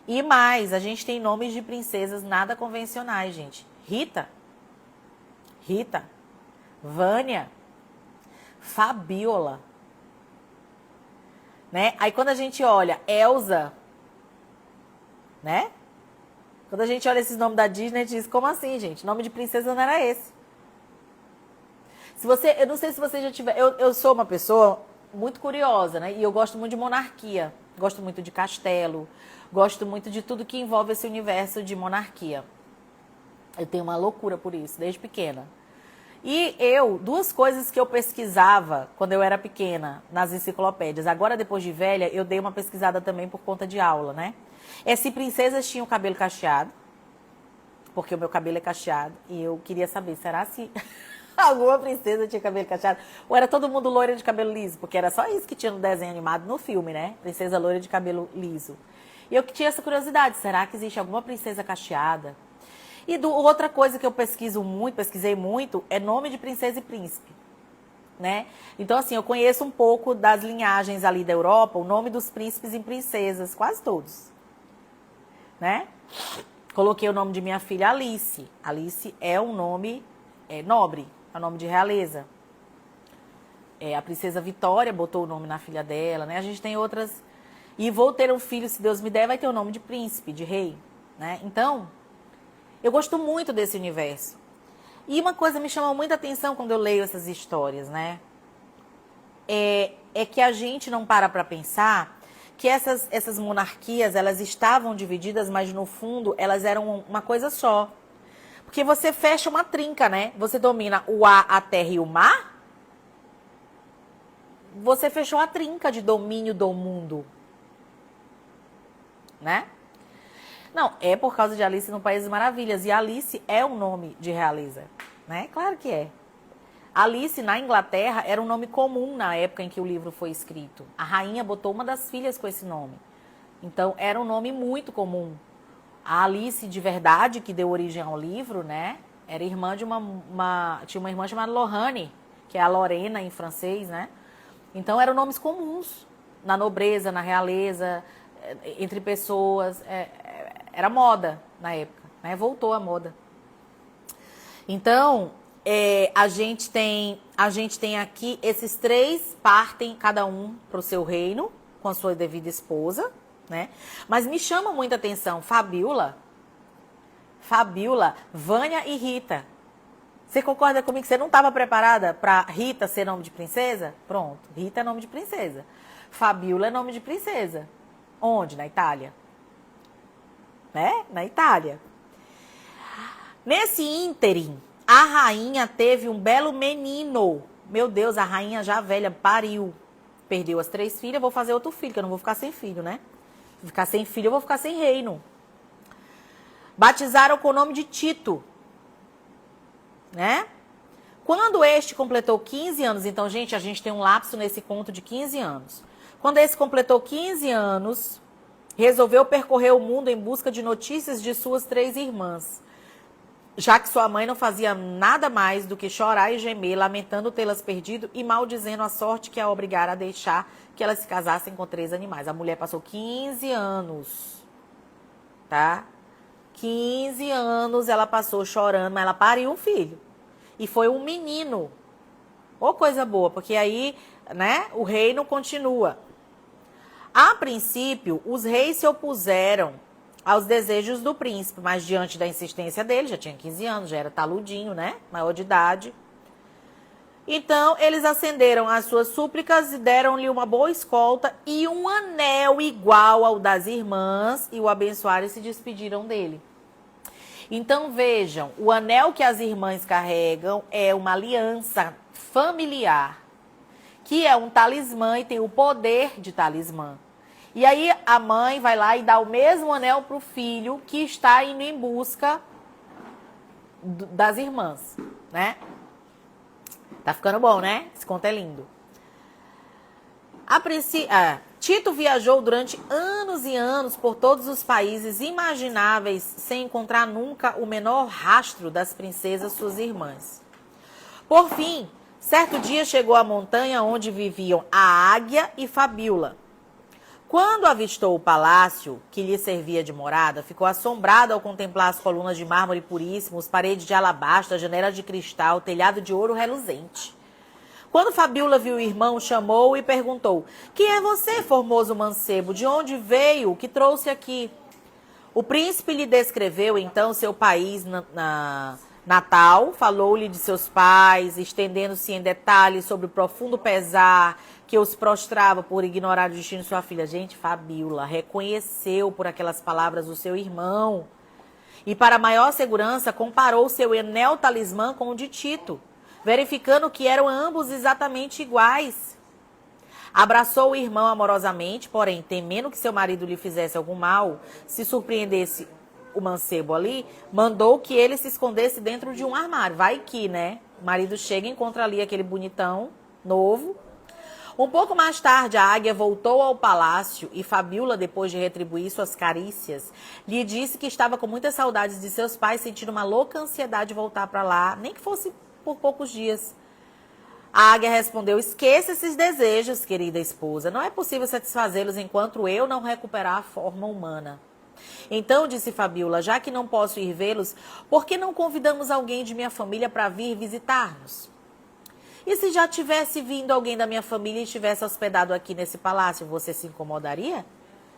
E mais, a gente tem nomes de princesas nada convencionais, gente. Rita, Vânia, Fabiola, né? Aí quando a gente olha Elsa, né? Quando a gente olha esses nomes da Disney, a gente diz, como assim, gente? Nome de princesa não era esse. Eu não sei se você já tiver... Eu sou uma pessoa muito curiosa, né? E eu gosto muito de monarquia. Gosto muito de castelo. Gosto muito de tudo que envolve esse universo de monarquia. Eu tenho uma loucura por isso, desde pequena. E duas coisas que eu pesquisava quando eu era pequena nas enciclopédias. Agora, depois de velha, eu dei uma pesquisada também por conta de aula, né? É se princesas tinham cabelo cacheado, porque o meu cabelo é cacheado. E eu queria saber, será se alguma princesa tinha cabelo cacheado? Ou era todo mundo loira de cabelo liso? Porque era só isso que tinha no desenho animado, no filme, né? Princesa loira de cabelo liso. E eu tinha essa curiosidade, será que existe alguma princesa cacheada? E outra coisa que eu pesquisei muito, é nome de princesa e príncipe, né? Então, assim, eu conheço um pouco das linhagens ali da Europa, o nome dos príncipes e princesas, quase todos, né? Coloquei o nome de minha filha Alice. Alice é um nome nobre, é um nome de realeza. A princesa Vitória botou o nome na filha dela, né? A gente tem outras... E vou ter um filho, se Deus me der, vai ter o nome de príncipe, de rei, né? Então... eu gosto muito desse universo. E uma coisa me chama muita atenção quando eu leio essas histórias, né? É que a gente não para pensar que essas monarquias, elas estavam divididas, mas no fundo elas eram uma coisa só. Porque você fecha uma trinca, né? Você domina o ar, a terra e o mar. Você fechou a trinca de domínio do mundo, né? Não, é por causa de Alice no País das Maravilhas. E Alice é um nome de realeza, né? Claro que é. Alice, na Inglaterra, era um nome comum na época em que o livro foi escrito. A rainha botou uma das filhas com esse nome. Então, era um nome muito comum. A Alice, de verdade, que deu origem ao livro, né? Era irmã de tinha uma irmã chamada Lohane, que é a Lorena em francês, né? Então, eram nomes comuns na nobreza, na realeza, entre pessoas. Era moda na época, né? Voltou a moda. Então, a gente tem aqui, esses três partem cada um para o seu reino, com a sua devida esposa, né? Mas me chama muita atenção Fabiola, Vânia e Rita. Você concorda comigo que você não estava preparada para Rita ser nome de princesa? Pronto, Rita é nome de princesa. Fabiola é nome de princesa. Onde? Na Itália. Né? Na Itália. Nesse ínterim, a rainha teve um belo menino. Meu Deus, a rainha já velha pariu. Perdeu as 3 filhas, vou fazer outro filho, que eu não vou ficar sem filho, né? Se ficar sem filho, eu vou ficar sem reino. Batizaram com o nome de Tito, né? Quando este completou 15 anos, então, gente, a gente tem um lapso nesse conto de 15 anos. Quando esse completou 15 anos, resolveu percorrer o mundo em busca de notícias de suas 3 irmãs, já que sua mãe não fazia nada mais do que chorar e gemer, lamentando tê-las perdido e maldizendo a sorte que a obrigara a deixar que elas se casassem com 3 animais. A mulher passou 15 anos, tá? 15 anos ela passou chorando, mas ela pariu um filho. E foi um menino. Ô, coisa boa, porque aí, né, o reino continua. A princípio, os reis se opuseram aos desejos do príncipe, mas diante da insistência dele, já tinha 15 anos, já era taludinho, né? Maior de idade. Então, eles acenderam as suas súplicas e deram-lhe uma boa escolta e um anel igual ao das irmãs e o abençoaram e se despediram dele. Então, vejam, o anel que as irmãs carregam é uma aliança familiar, que é um talismã e tem o poder de talismã. E aí a mãe vai lá e dá o mesmo anel para o filho que está indo em busca das irmãs, né? Tá ficando bom, né? Esse conto é lindo. Tito viajou durante anos e anos por todos os países imagináveis sem encontrar nunca o menor rastro das princesas suas irmãs. Por fim, certo dia chegou à montanha onde viviam a águia e Fabiola. Quando avistou o palácio, que lhe servia de morada, ficou assombrado ao contemplar as colunas de mármore puríssimo, as paredes de alabastro, a janela de cristal, o telhado de ouro reluzente. Quando Fabiola viu o irmão, chamou-o e perguntou: "Quem é você, formoso mancebo? De onde veio? O que trouxe aqui?" O príncipe lhe descreveu, então, seu país natal, falou-lhe de seus pais, estendendo-se em detalhes sobre o profundo pesar que os prostrava por ignorar o destino de sua filha. Gente, Fabiola reconheceu por aquelas palavras o seu irmão. E para maior segurança, comparou seu anel talismã com o de Tito. verificando que eram ambos exatamente iguais. Abraçou o irmão amorosamente, porém, temendo que seu marido lhe fizesse algum mal, se surpreendesse o mancebo ali, mandou que ele se escondesse dentro de um armário. Vai que, né? O marido chega e encontra ali aquele bonitão novo. Um pouco mais tarde, a águia voltou ao palácio e Fabiola, depois de retribuir suas carícias, lhe disse que estava com muitas saudades de seus pais, sentindo uma louca ansiedade de voltar para lá, nem que fosse por poucos dias. A águia respondeu: esqueça esses desejos, querida esposa. Não é possível satisfazê-los enquanto eu não recuperar a forma humana. Então, disse Fabiola, já que não posso ir vê-los, por que não convidamos alguém de minha família para vir visitar-nos? E se já tivesse vindo alguém da minha família e estivesse hospedado aqui nesse palácio, você se incomodaria?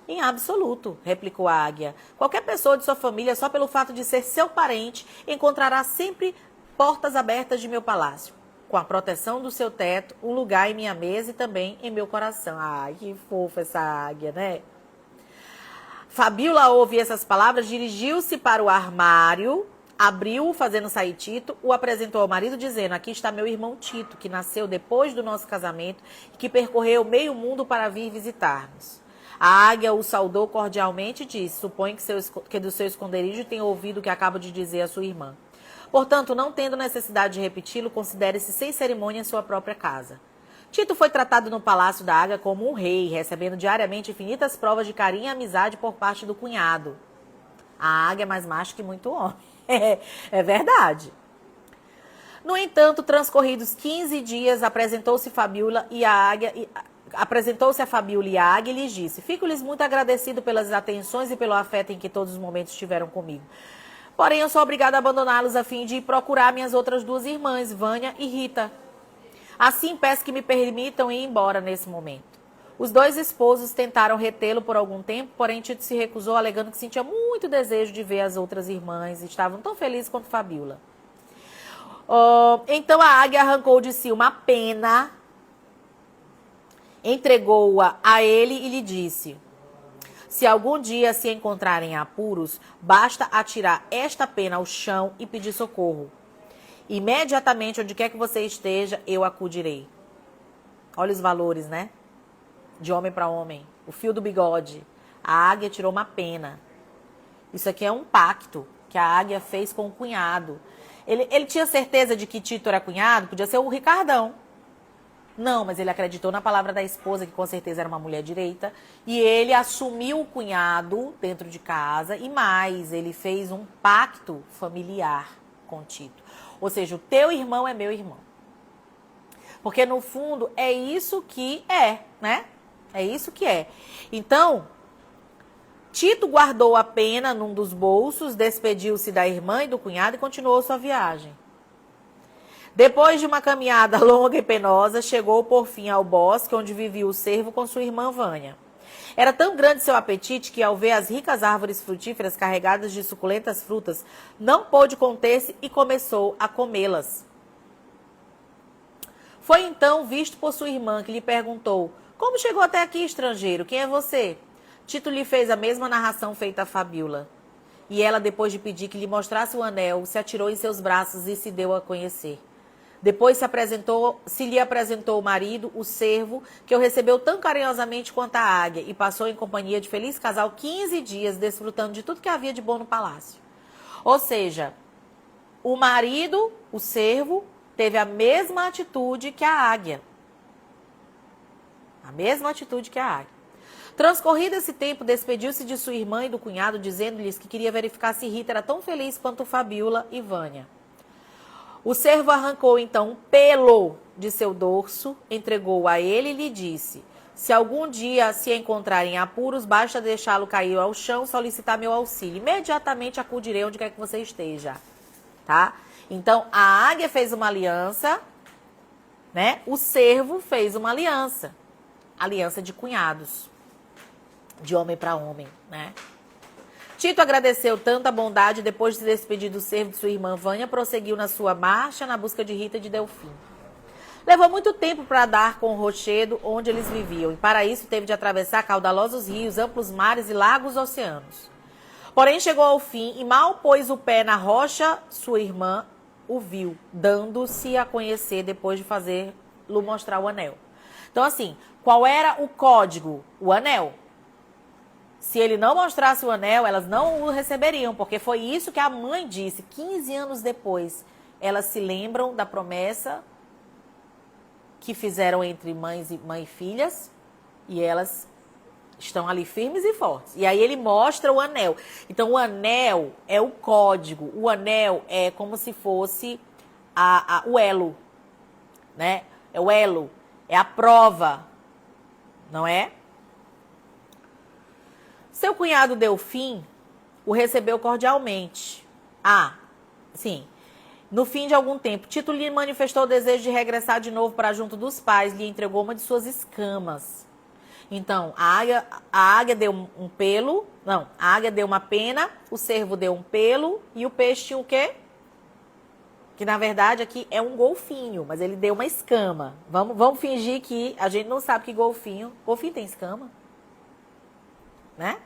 Em absoluto, replicou a águia. Qualquer pessoa de sua família, só pelo fato de ser seu parente, encontrará sempre portas abertas de meu palácio, com a proteção do seu teto, um lugar em minha mesa e também em meu coração. Ai, que fofa essa águia, né? Fabiola, ao ouvir essas palavras, dirigiu-se para o armário, abriu-o, fazendo sair Tito, o apresentou ao marido, dizendo: aqui está meu irmão Tito, que nasceu depois do nosso casamento e que percorreu meio mundo para vir visitar-nos. A águia o saudou cordialmente e disse: suponho que do seu esconderijo tenha ouvido o que acabo de dizer à sua irmã. Portanto, não tendo necessidade de repeti-lo, considere-se sem cerimônia em sua própria casa. Tito foi tratado no Palácio da Águia como um rei, recebendo diariamente infinitas provas de carinho e amizade por parte do cunhado. A águia é mais macho que muito homem. É verdade. No entanto, transcorridos 15 dias, apresentou-se a Fabiola e a águia e lhes disse: fico-lhes muito agradecido pelas atenções e pelo afeto em que todos os momentos estiveram comigo. Porém, eu sou obrigada a abandoná-los a fim de ir procurar minhas outras duas irmãs, Vânia e Rita. Assim, peço que me permitam ir embora nesse momento. Os dois esposos tentaram retê-lo por algum tempo, porém Tito se recusou, alegando que sentia muito desejo de ver as outras irmãs e estavam tão felizes quanto Fabiola. Então a águia arrancou de si uma pena, entregou-a a ele e lhe disse: se algum dia se encontrarem em apuros, basta atirar esta pena ao chão e pedir socorro. Imediatamente, onde quer que você esteja, eu acudirei. Olha os valores, né? De homem para homem. O fio do bigode. A águia tirou uma pena. Isso aqui é um pacto que a águia fez com o cunhado. Ele tinha certeza de que Tito era cunhado? Podia ser o Ricardão. Não, mas ele acreditou na palavra da esposa, que com certeza era uma mulher direita. E ele assumiu o cunhado dentro de casa. E mais, ele fez um pacto familiar com Tito. Ou seja, o teu irmão é meu irmão. Porque, no fundo, é isso que é, né? É isso que é. Então, Tito guardou a pena num dos bolsos, despediu-se da irmã e do cunhado e continuou sua viagem. Depois de uma caminhada longa e penosa, chegou por fim ao bosque onde vivia o cervo com sua irmã Vânia. Era tão grande seu apetite que, ao ver as ricas árvores frutíferas carregadas de suculentas frutas, não pôde conter-se e começou a comê-las. Foi então visto por sua irmã, que lhe perguntou: como chegou até aqui, estrangeiro? Quem é você? Tito lhe fez a mesma narração feita a Fabiola. E ela, depois de pedir que lhe mostrasse o anel, se atirou em seus braços e se deu a conhecer. Depois se lhe apresentou o marido, o cervo, que o recebeu tão carinhosamente quanto a águia, e passou em companhia de feliz casal 15 dias, desfrutando de tudo que havia de bom no palácio. Ou seja, o marido, o cervo, teve a mesma atitude que a águia. A mesma atitude que a águia. Transcorrido esse tempo, despediu-se de sua irmã e do cunhado, dizendo-lhes que queria verificar se Rita era tão feliz quanto Fabiola e Vânia. O cervo arrancou então um pelo de seu dorso, entregou-o a ele e lhe disse: se algum dia se encontrarem em apuros, basta deixá-lo cair ao chão e solicitar meu auxílio. Imediatamente acudirei onde quer que você esteja. Tá? Então, a águia fez uma aliança, né? O cervo fez uma aliança. Aliança de cunhados. De homem para homem, né? Tito agradeceu tanto a bondade e, depois de se despedir do cervo de sua irmã Vânia, prosseguiu na sua marcha na busca de Rita e de Delfim. Levou muito tempo para dar com o rochedo onde eles viviam, e para isso teve de atravessar caudalosos rios, amplos mares e lagos oceanos. Porém, chegou ao fim e mal pôs o pé na rocha, sua irmã o viu, dando-se a conhecer depois de fazê-lo mostrar o anel. Então, assim, qual era o código? O anel. Se ele não mostrasse o anel, elas não o receberiam, porque foi isso que a mãe disse. 15 anos depois, elas se lembram da promessa que fizeram entre mãe e filhas, e elas estão ali firmes e fortes. E aí ele mostra o anel. Então, o anel é o código. O anel é como se fosse o elo, né? É o elo. É a prova, não é? Seu cunhado Delfim o recebeu cordialmente. Sim. No fim de algum tempo, Tito lhe manifestou o desejo de regressar de novo para junto dos pais, lhe entregou uma de suas escamas. Então, a águia deu um pelo, não, a águia deu uma pena, o cervo deu um pelo e o peixe tinha o quê? Que na verdade aqui é um golfinho, mas ele deu uma escama. Vamos fingir que a gente não sabe que golfinho tem escama, né?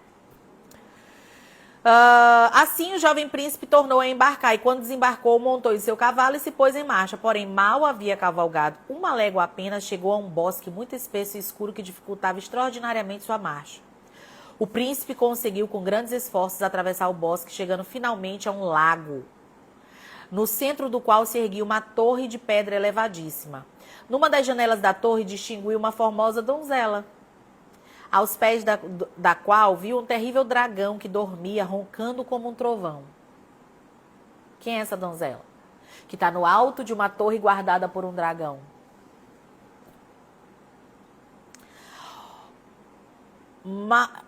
Assim o jovem príncipe tornou a embarcar e quando desembarcou montou em seu cavalo e se pôs em marcha. Porém, mal havia cavalgado uma légua apenas, chegou a um bosque muito espesso e escuro que dificultava extraordinariamente sua marcha. O príncipe conseguiu com grandes esforços atravessar o bosque, chegando finalmente a um lago, no centro do qual se erguia uma torre de pedra elevadíssima. Numa das janelas da torre distinguiu uma formosa donzela, aos pés da qual viu um terrível dragão que dormia, roncando como um trovão. Quem é essa donzela? Que está no alto de uma torre guardada por um dragão.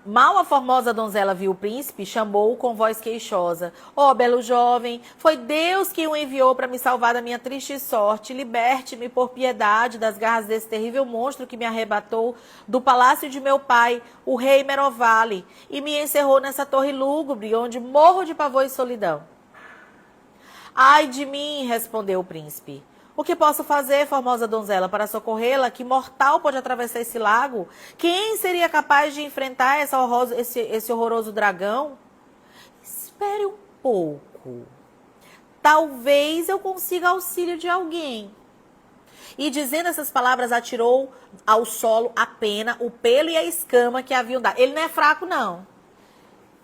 Mal a formosa donzela viu o príncipe, chamou-o com voz queixosa. Ó, belo jovem, foi Deus que o enviou para me salvar da minha triste sorte. Liberte-me por piedade das garras desse terrível monstro que me arrebatou do palácio de meu pai, o rei Merovale, e me encerrou nessa torre lúgubre, onde morro de pavor e solidão. Ai de mim, respondeu o príncipe. O que posso fazer, formosa donzela, para socorrê-la? Que mortal pode atravessar esse lago? Quem seria capaz de enfrentar esse horroroso dragão? Espere um pouco. Talvez eu consiga auxílio de alguém. E dizendo essas palavras, atirou ao solo a pena, o pelo e a escama que haviam dado. Ele não é fraco, não.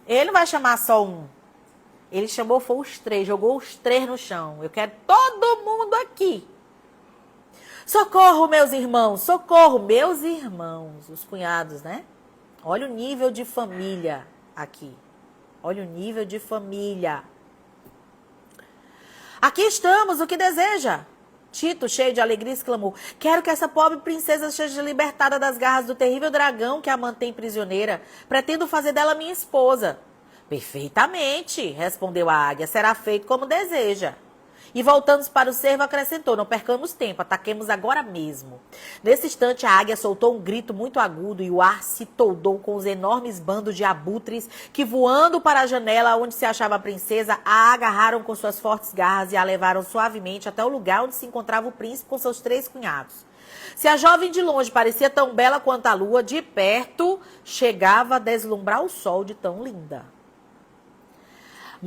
Ele não vai chamar só um. Ele chamou, foi os três, jogou os três no chão. Eu quero todo mundo aqui. Socorro, meus irmãos, socorro, meus irmãos. Os cunhados, né? Olha o nível de família aqui. Olha o nível de família. Aqui estamos, o que deseja? Tito, cheio de alegria, exclamou. Quero que essa pobre princesa seja libertada das garras do terrível dragão que a mantém prisioneira. Pretendo fazer dela minha esposa. Perfeitamente, respondeu a águia, será feito como deseja. E voltando para o cervo, acrescentou, não percamos tempo, ataquemos agora mesmo. Nesse instante, a águia soltou um grito muito agudo e o ar se toldou com os enormes bandos de abutres que, voando para a janela onde se achava a princesa, a agarraram com suas fortes garras e a levaram suavemente até o lugar onde se encontrava o príncipe com seus três cunhados. Se a jovem de longe parecia tão bela quanto a lua, de perto chegava a deslumbrar o sol de tão linda.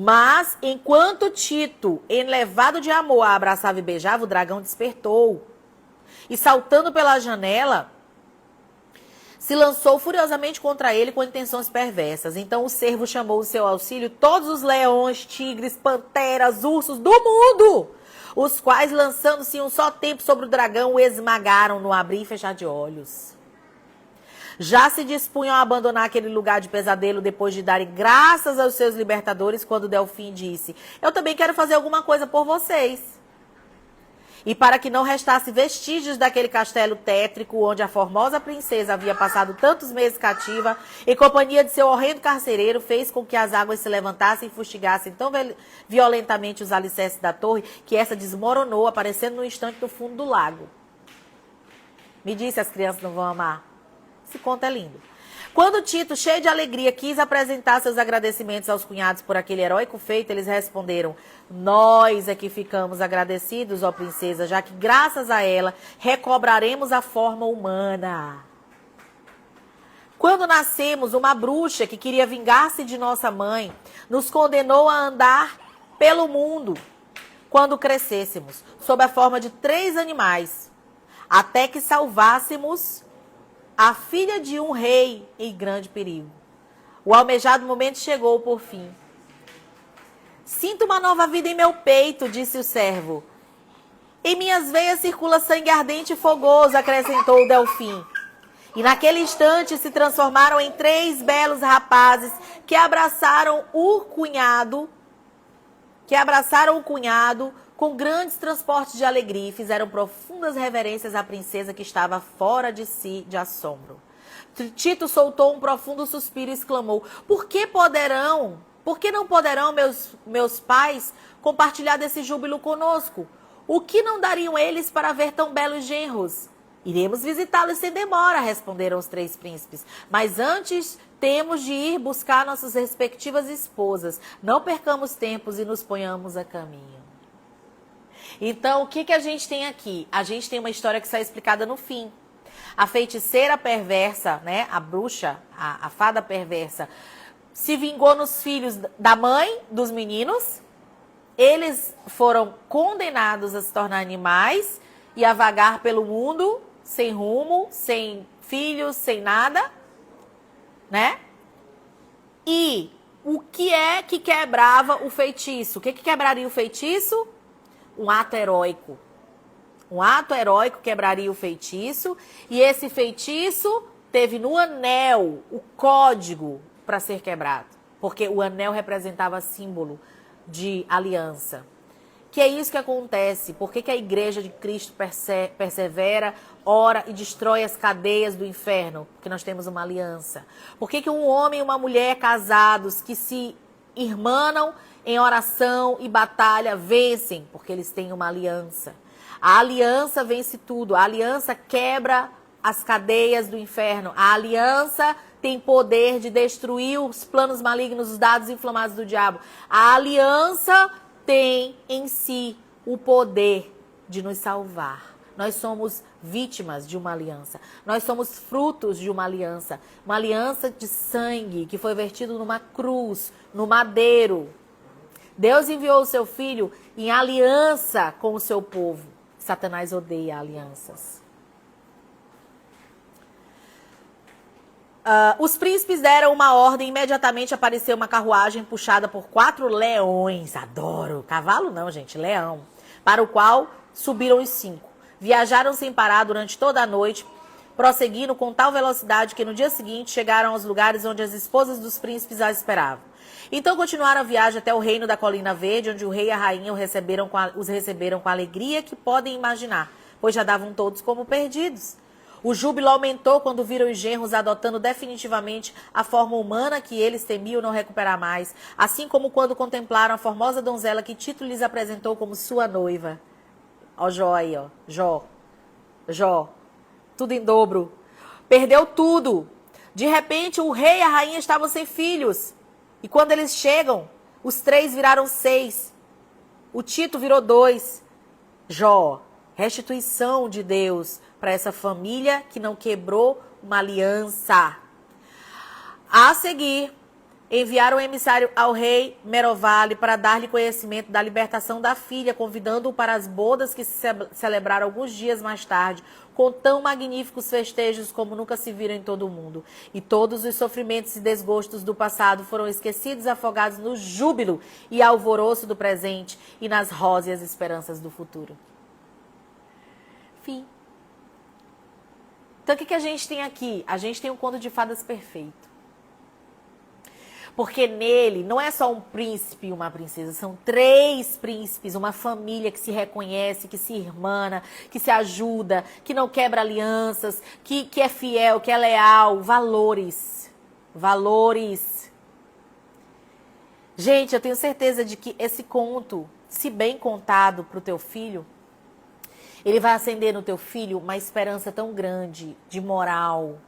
Mas, enquanto Tito, enlevado de amor, a abraçava e beijava, o dragão despertou. E, saltando pela janela, se lançou furiosamente contra ele com intenções perversas. Então, o cervo chamou o seu auxílio todos os leões, tigres, panteras, ursos do mundo, os quais, lançando-se em um só tempo sobre o dragão, o esmagaram no abrir e fechar de olhos. Já se dispunham a abandonar aquele lugar de pesadelo depois de darem graças aos seus libertadores, quando Delfim disse, eu também quero fazer alguma coisa por vocês. E para que não restasse vestígios daquele castelo tétrico, onde a formosa princesa havia passado tantos meses cativa, em companhia de seu horrendo carcereiro, fez com que as águas se levantassem e fustigassem tão violentamente os alicerces da torre, que essa desmoronou, aparecendo no instante no fundo do lago. Me disse, as crianças não vão amar. Esse conto é lindo. Quando Tito, cheio de alegria, quis apresentar seus agradecimentos aos cunhados por aquele heróico feito, eles responderam, nós é que ficamos agradecidos, ó princesa, já que graças a ela recobraremos a forma humana. Quando nascemos, uma bruxa que queria vingar-se de nossa mãe nos condenou a andar pelo mundo quando crescêssemos, sob a forma de 3 animais, até que salvássemos a filha de um rei em grande perigo. O almejado momento chegou por fim. Sinto uma nova vida em meu peito, disse o servo. Em minhas veias circula sangue ardente e fogoso, acrescentou o Delfim. E naquele instante se transformaram em 3 belos rapazes que abraçaram o cunhado com grandes transportes de alegria e fizeram profundas reverências à princesa que estava fora de si de assombro. Tito soltou um profundo suspiro e exclamou: Por que não poderão meus pais compartilhar desse júbilo conosco? O que não dariam eles para ver tão belos genros? Iremos visitá-los sem demora, responderam os 3 príncipes. Mas antes temos de ir buscar nossas respectivas esposas. Não percamos tempos e nos ponhamos a caminho. Então, o que a gente tem aqui? A gente tem uma história que está explicada no fim. A feiticeira perversa, né, a bruxa, a fada perversa, se vingou nos filhos da mãe dos meninos. Eles foram condenados a se tornar animais e a vagar pelo mundo sem rumo, sem filhos, sem nada, né? E o que é que quebrava o feitiço? O que quebraria o feitiço? Um ato heróico. Um ato heróico quebraria o feitiço, e esse feitiço teve no anel o código para ser quebrado, porque o anel representava símbolo de aliança. Que é isso que acontece. Por que a igreja de Cristo persevera, ora e destrói as cadeias do inferno? Porque nós temos uma aliança. Por que um homem e uma mulher casados que se irmanam em oração e batalha vencem? Porque eles têm uma aliança. A aliança vence tudo. A aliança quebra as cadeias do inferno. A aliança tem poder de destruir os planos malignos, os dados inflamados do diabo. A aliança tem em si o poder de nos salvar. Nós somos vítimas de uma aliança. Nós somos frutos de uma aliança de sangue que foi vertido numa cruz, no madeiro. Deus enviou o seu filho em aliança com o seu povo. Satanás odeia alianças. Os príncipes deram uma ordem, imediatamente apareceu uma carruagem puxada por 4 leões. Adoro! Cavalo não, gente, leão. Para o qual subiram os 5. Viajaram sem parar durante toda a noite, prosseguindo com tal velocidade que no dia seguinte chegaram aos lugares onde as esposas dos príncipes as esperavam. Então continuaram a viagem até o reino da Colina Verde, onde o rei e a rainha os receberam com a alegria que podem imaginar, pois já davam todos como perdidos. O júbilo aumentou quando viram os genros adotando definitivamente a forma humana que eles temiam não recuperar mais, assim como quando contemplaram a formosa donzela que Tito lhes apresentou como sua noiva. Ó Jó aí, ó. Jó. Tudo em dobro. Perdeu tudo. De repente, o rei e a rainha estavam sem filhos. E quando eles chegam, os 3 viraram 6. O Tito virou 2. Jó, restituição de Deus para essa família que não quebrou uma aliança. A seguir, enviaram um emissário ao rei Merovale para dar-lhe conhecimento da libertação da filha, convidando-o para as bodas que se celebraram alguns dias mais tarde, com tão magníficos festejos como nunca se viram em todo o mundo. E todos os sofrimentos e desgostos do passado foram esquecidos, afogados no júbilo e alvoroço do presente e nas róseas esperanças do futuro. Fim. Então, o que a gente tem aqui? A gente tem um conto de fadas perfeito. Porque nele não é só um príncipe e uma princesa, são 3 príncipes, uma família que se reconhece, que se irmana, que se ajuda, que não quebra alianças, que é fiel, que é leal, valores. Valores. Gente, eu tenho certeza de que esse conto, se bem contado para o teu filho, ele vai acender no teu filho uma esperança tão grande de moral,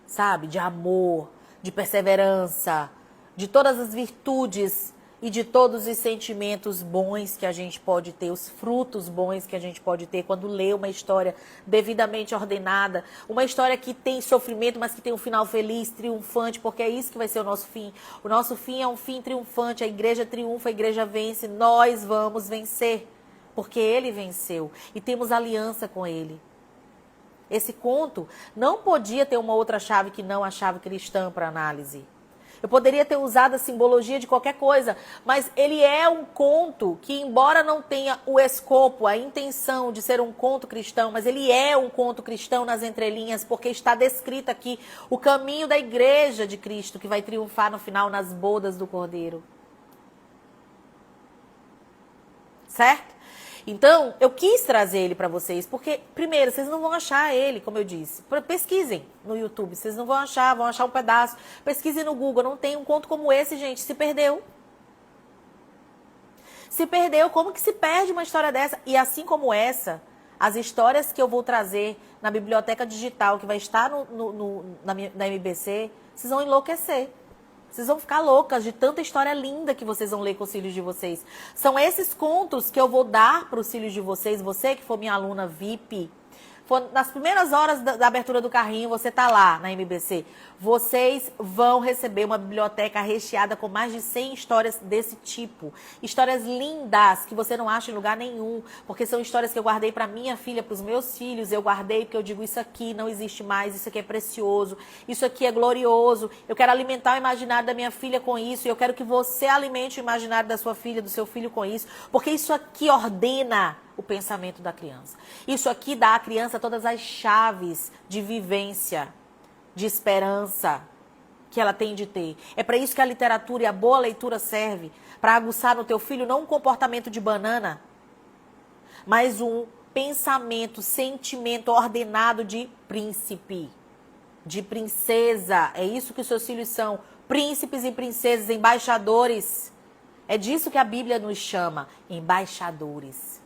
sabe? De amor, de perseverança, de todas as virtudes e de todos os sentimentos bons que a gente pode ter, os frutos bons que a gente pode ter quando lê uma história devidamente ordenada, uma história que tem sofrimento, mas que tem um final feliz, triunfante, porque é isso que vai ser o nosso fim. O nosso fim é um fim triunfante, a igreja triunfa, a igreja vence, nós vamos vencer, porque ele venceu e temos aliança com ele. Esse conto não podia ter uma outra chave que não a chave cristã para análise. Eu poderia ter usado a simbologia de qualquer coisa, mas ele é um conto que, embora não tenha o escopo, a intenção de ser um conto cristão, mas ele é um conto cristão nas entrelinhas, porque está descrito aqui o caminho da igreja de Cristo, que vai triunfar no final nas bodas do Cordeiro. Certo? Então, eu quis trazer ele para vocês, porque, primeiro, vocês não vão achar ele, como eu disse. Pesquisem no YouTube, vocês não vão achar um pedaço. Pesquisem no Google, não tem um conto como esse, gente, se perdeu. Se perdeu, como que se perde uma história dessa? E assim como essa, as histórias que eu vou trazer na biblioteca digital, que vai estar na MBC, vocês vão enlouquecer. Vocês vão ficar loucas de tanta história linda que vocês vão ler com os filhos de vocês. São esses contos que eu vou dar para os filhos de vocês. Você que for minha aluna VIP, nas primeiras horas da abertura do carrinho, você tá lá na MBC. Vocês vão receber uma biblioteca recheada com mais de 100 histórias desse tipo. Histórias lindas que você não acha em lugar nenhum. Porque são histórias que eu guardei para minha filha, para os meus filhos. Eu guardei porque eu digo, isso aqui não existe mais, isso aqui é precioso, isso aqui é glorioso. Eu quero alimentar o imaginário da minha filha com isso. E eu quero que você alimente o imaginário da sua filha, do seu filho com isso. Porque isso aqui ordena o pensamento da criança. Isso aqui dá à criança todas as chaves de vivência, de esperança que ela tem de ter. É para isso que a literatura e a boa leitura serve, para aguçar no teu filho não um comportamento de banana, mas um pensamento, sentimento ordenado de príncipe, de princesa. É isso que os seus filhos são, príncipes e princesas, embaixadores. É disso que a Bíblia nos chama, embaixadores.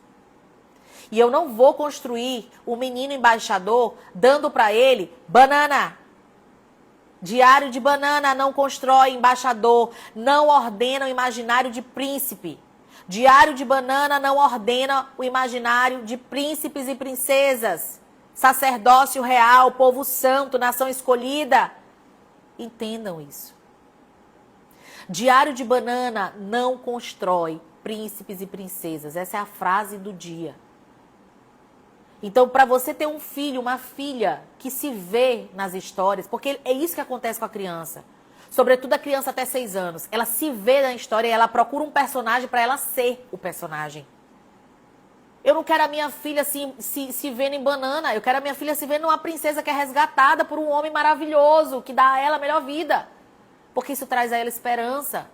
E eu não vou construir um menino embaixador dando para ele banana. Diário de banana não constrói embaixador, não ordena o imaginário de príncipe. Diário de banana não ordena o imaginário de príncipes e princesas. Sacerdócio real, povo santo, nação escolhida. Entendam isso. Diário de banana não constrói príncipes e princesas. Essa é a frase do dia. Então, para você ter um filho, uma filha que se vê nas histórias, porque é isso que acontece com a criança, sobretudo a criança até 6 anos, ela se vê na história e ela procura um personagem para ela ser o personagem. Eu não quero a minha filha se vendo em banana, eu quero a minha filha se vendo uma princesa que é resgatada por um homem maravilhoso, que dá a ela a melhor vida, porque isso traz a ela esperança,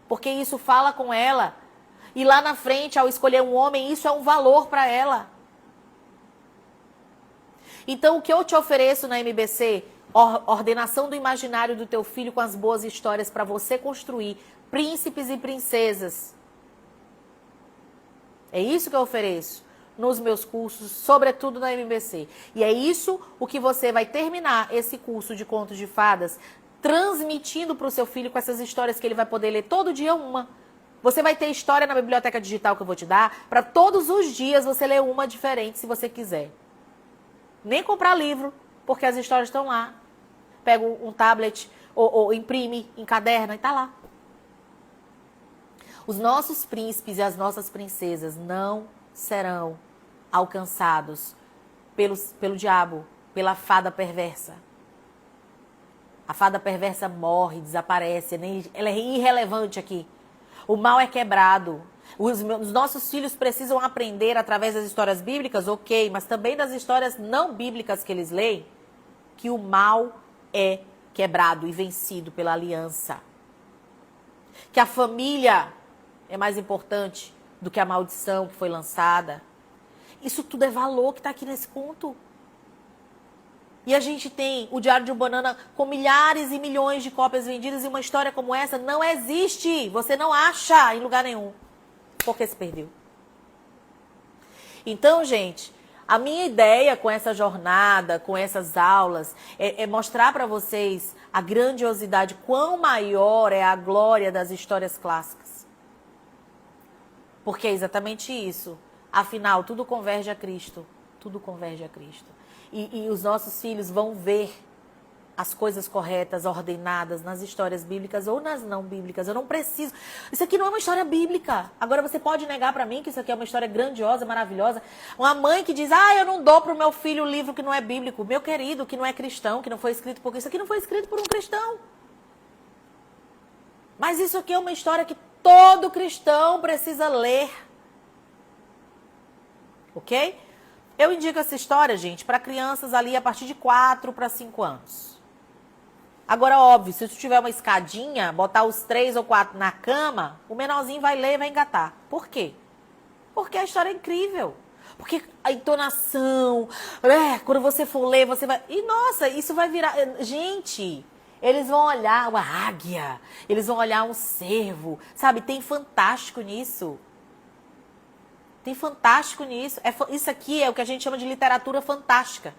porque isso fala com ela, e lá na frente, ao escolher um homem, isso é um valor para ela. Então, o que eu te ofereço na MBC? Ordenação do imaginário do teu filho com as boas histórias para você construir príncipes e princesas. É isso que eu ofereço nos meus cursos, sobretudo na MBC. E é isso o que você vai terminar esse curso de contos de fadas transmitindo para o seu filho com essas histórias que ele vai poder ler todo dia uma. Você vai ter história na biblioteca digital que eu vou te dar para todos os dias você ler uma diferente se você quiser. Nem comprar livro, porque as histórias estão lá. Pega um tablet ou imprime, encaderna e está lá. Os nossos príncipes e as nossas princesas não serão alcançados pelo diabo, pela fada perversa. A fada perversa morre, desaparece, ela é irrelevante aqui. O mal é quebrado. Os nossos filhos precisam aprender através das histórias bíblicas, ok, mas também das histórias não bíblicas que eles leem, que o mal é quebrado e vencido pela aliança. Que a família é mais importante do que a maldição que foi lançada. Isso tudo é valor que está aqui nesse conto. E a gente tem o Diário de um Banana com milhares e milhões de cópias vendidas e uma história como essa não existe. Você não acha em lugar nenhum. Porque se perdeu. Então, gente, a minha ideia com essa jornada, com essas aulas, é mostrar para vocês a grandiosidade, quão maior é a glória das histórias clássicas. Porque é exatamente isso. Afinal, tudo converge a Cristo. Tudo converge a Cristo. E os nossos filhos vão ver as coisas corretas, ordenadas nas histórias bíblicas ou nas não bíblicas. Eu não preciso. Isso aqui não é uma história bíblica. Agora você pode negar para mim que isso aqui é uma história grandiosa, maravilhosa. Uma mãe que diz, eu não dou para o meu filho um livro que não é bíblico. Meu querido, que não é cristão, que não foi escrito por... Isso aqui não foi escrito por um cristão. Mas isso aqui é uma história que todo cristão precisa ler. Ok? Eu indico essa história, gente, para crianças ali a partir de 4 para 5 anos. Agora, óbvio, se tu tiver uma escadinha, botar os 3 ou 4 na cama, o menorzinho vai ler e vai engatar. Por quê? Porque a história é incrível. Porque a entonação, quando você for ler, você vai... E, nossa, isso vai virar... Gente, eles vão olhar uma águia, eles vão olhar um cervo, sabe? Tem fantástico nisso. Tem fantástico nisso. Isso aqui é o que a gente chama de literatura fantástica.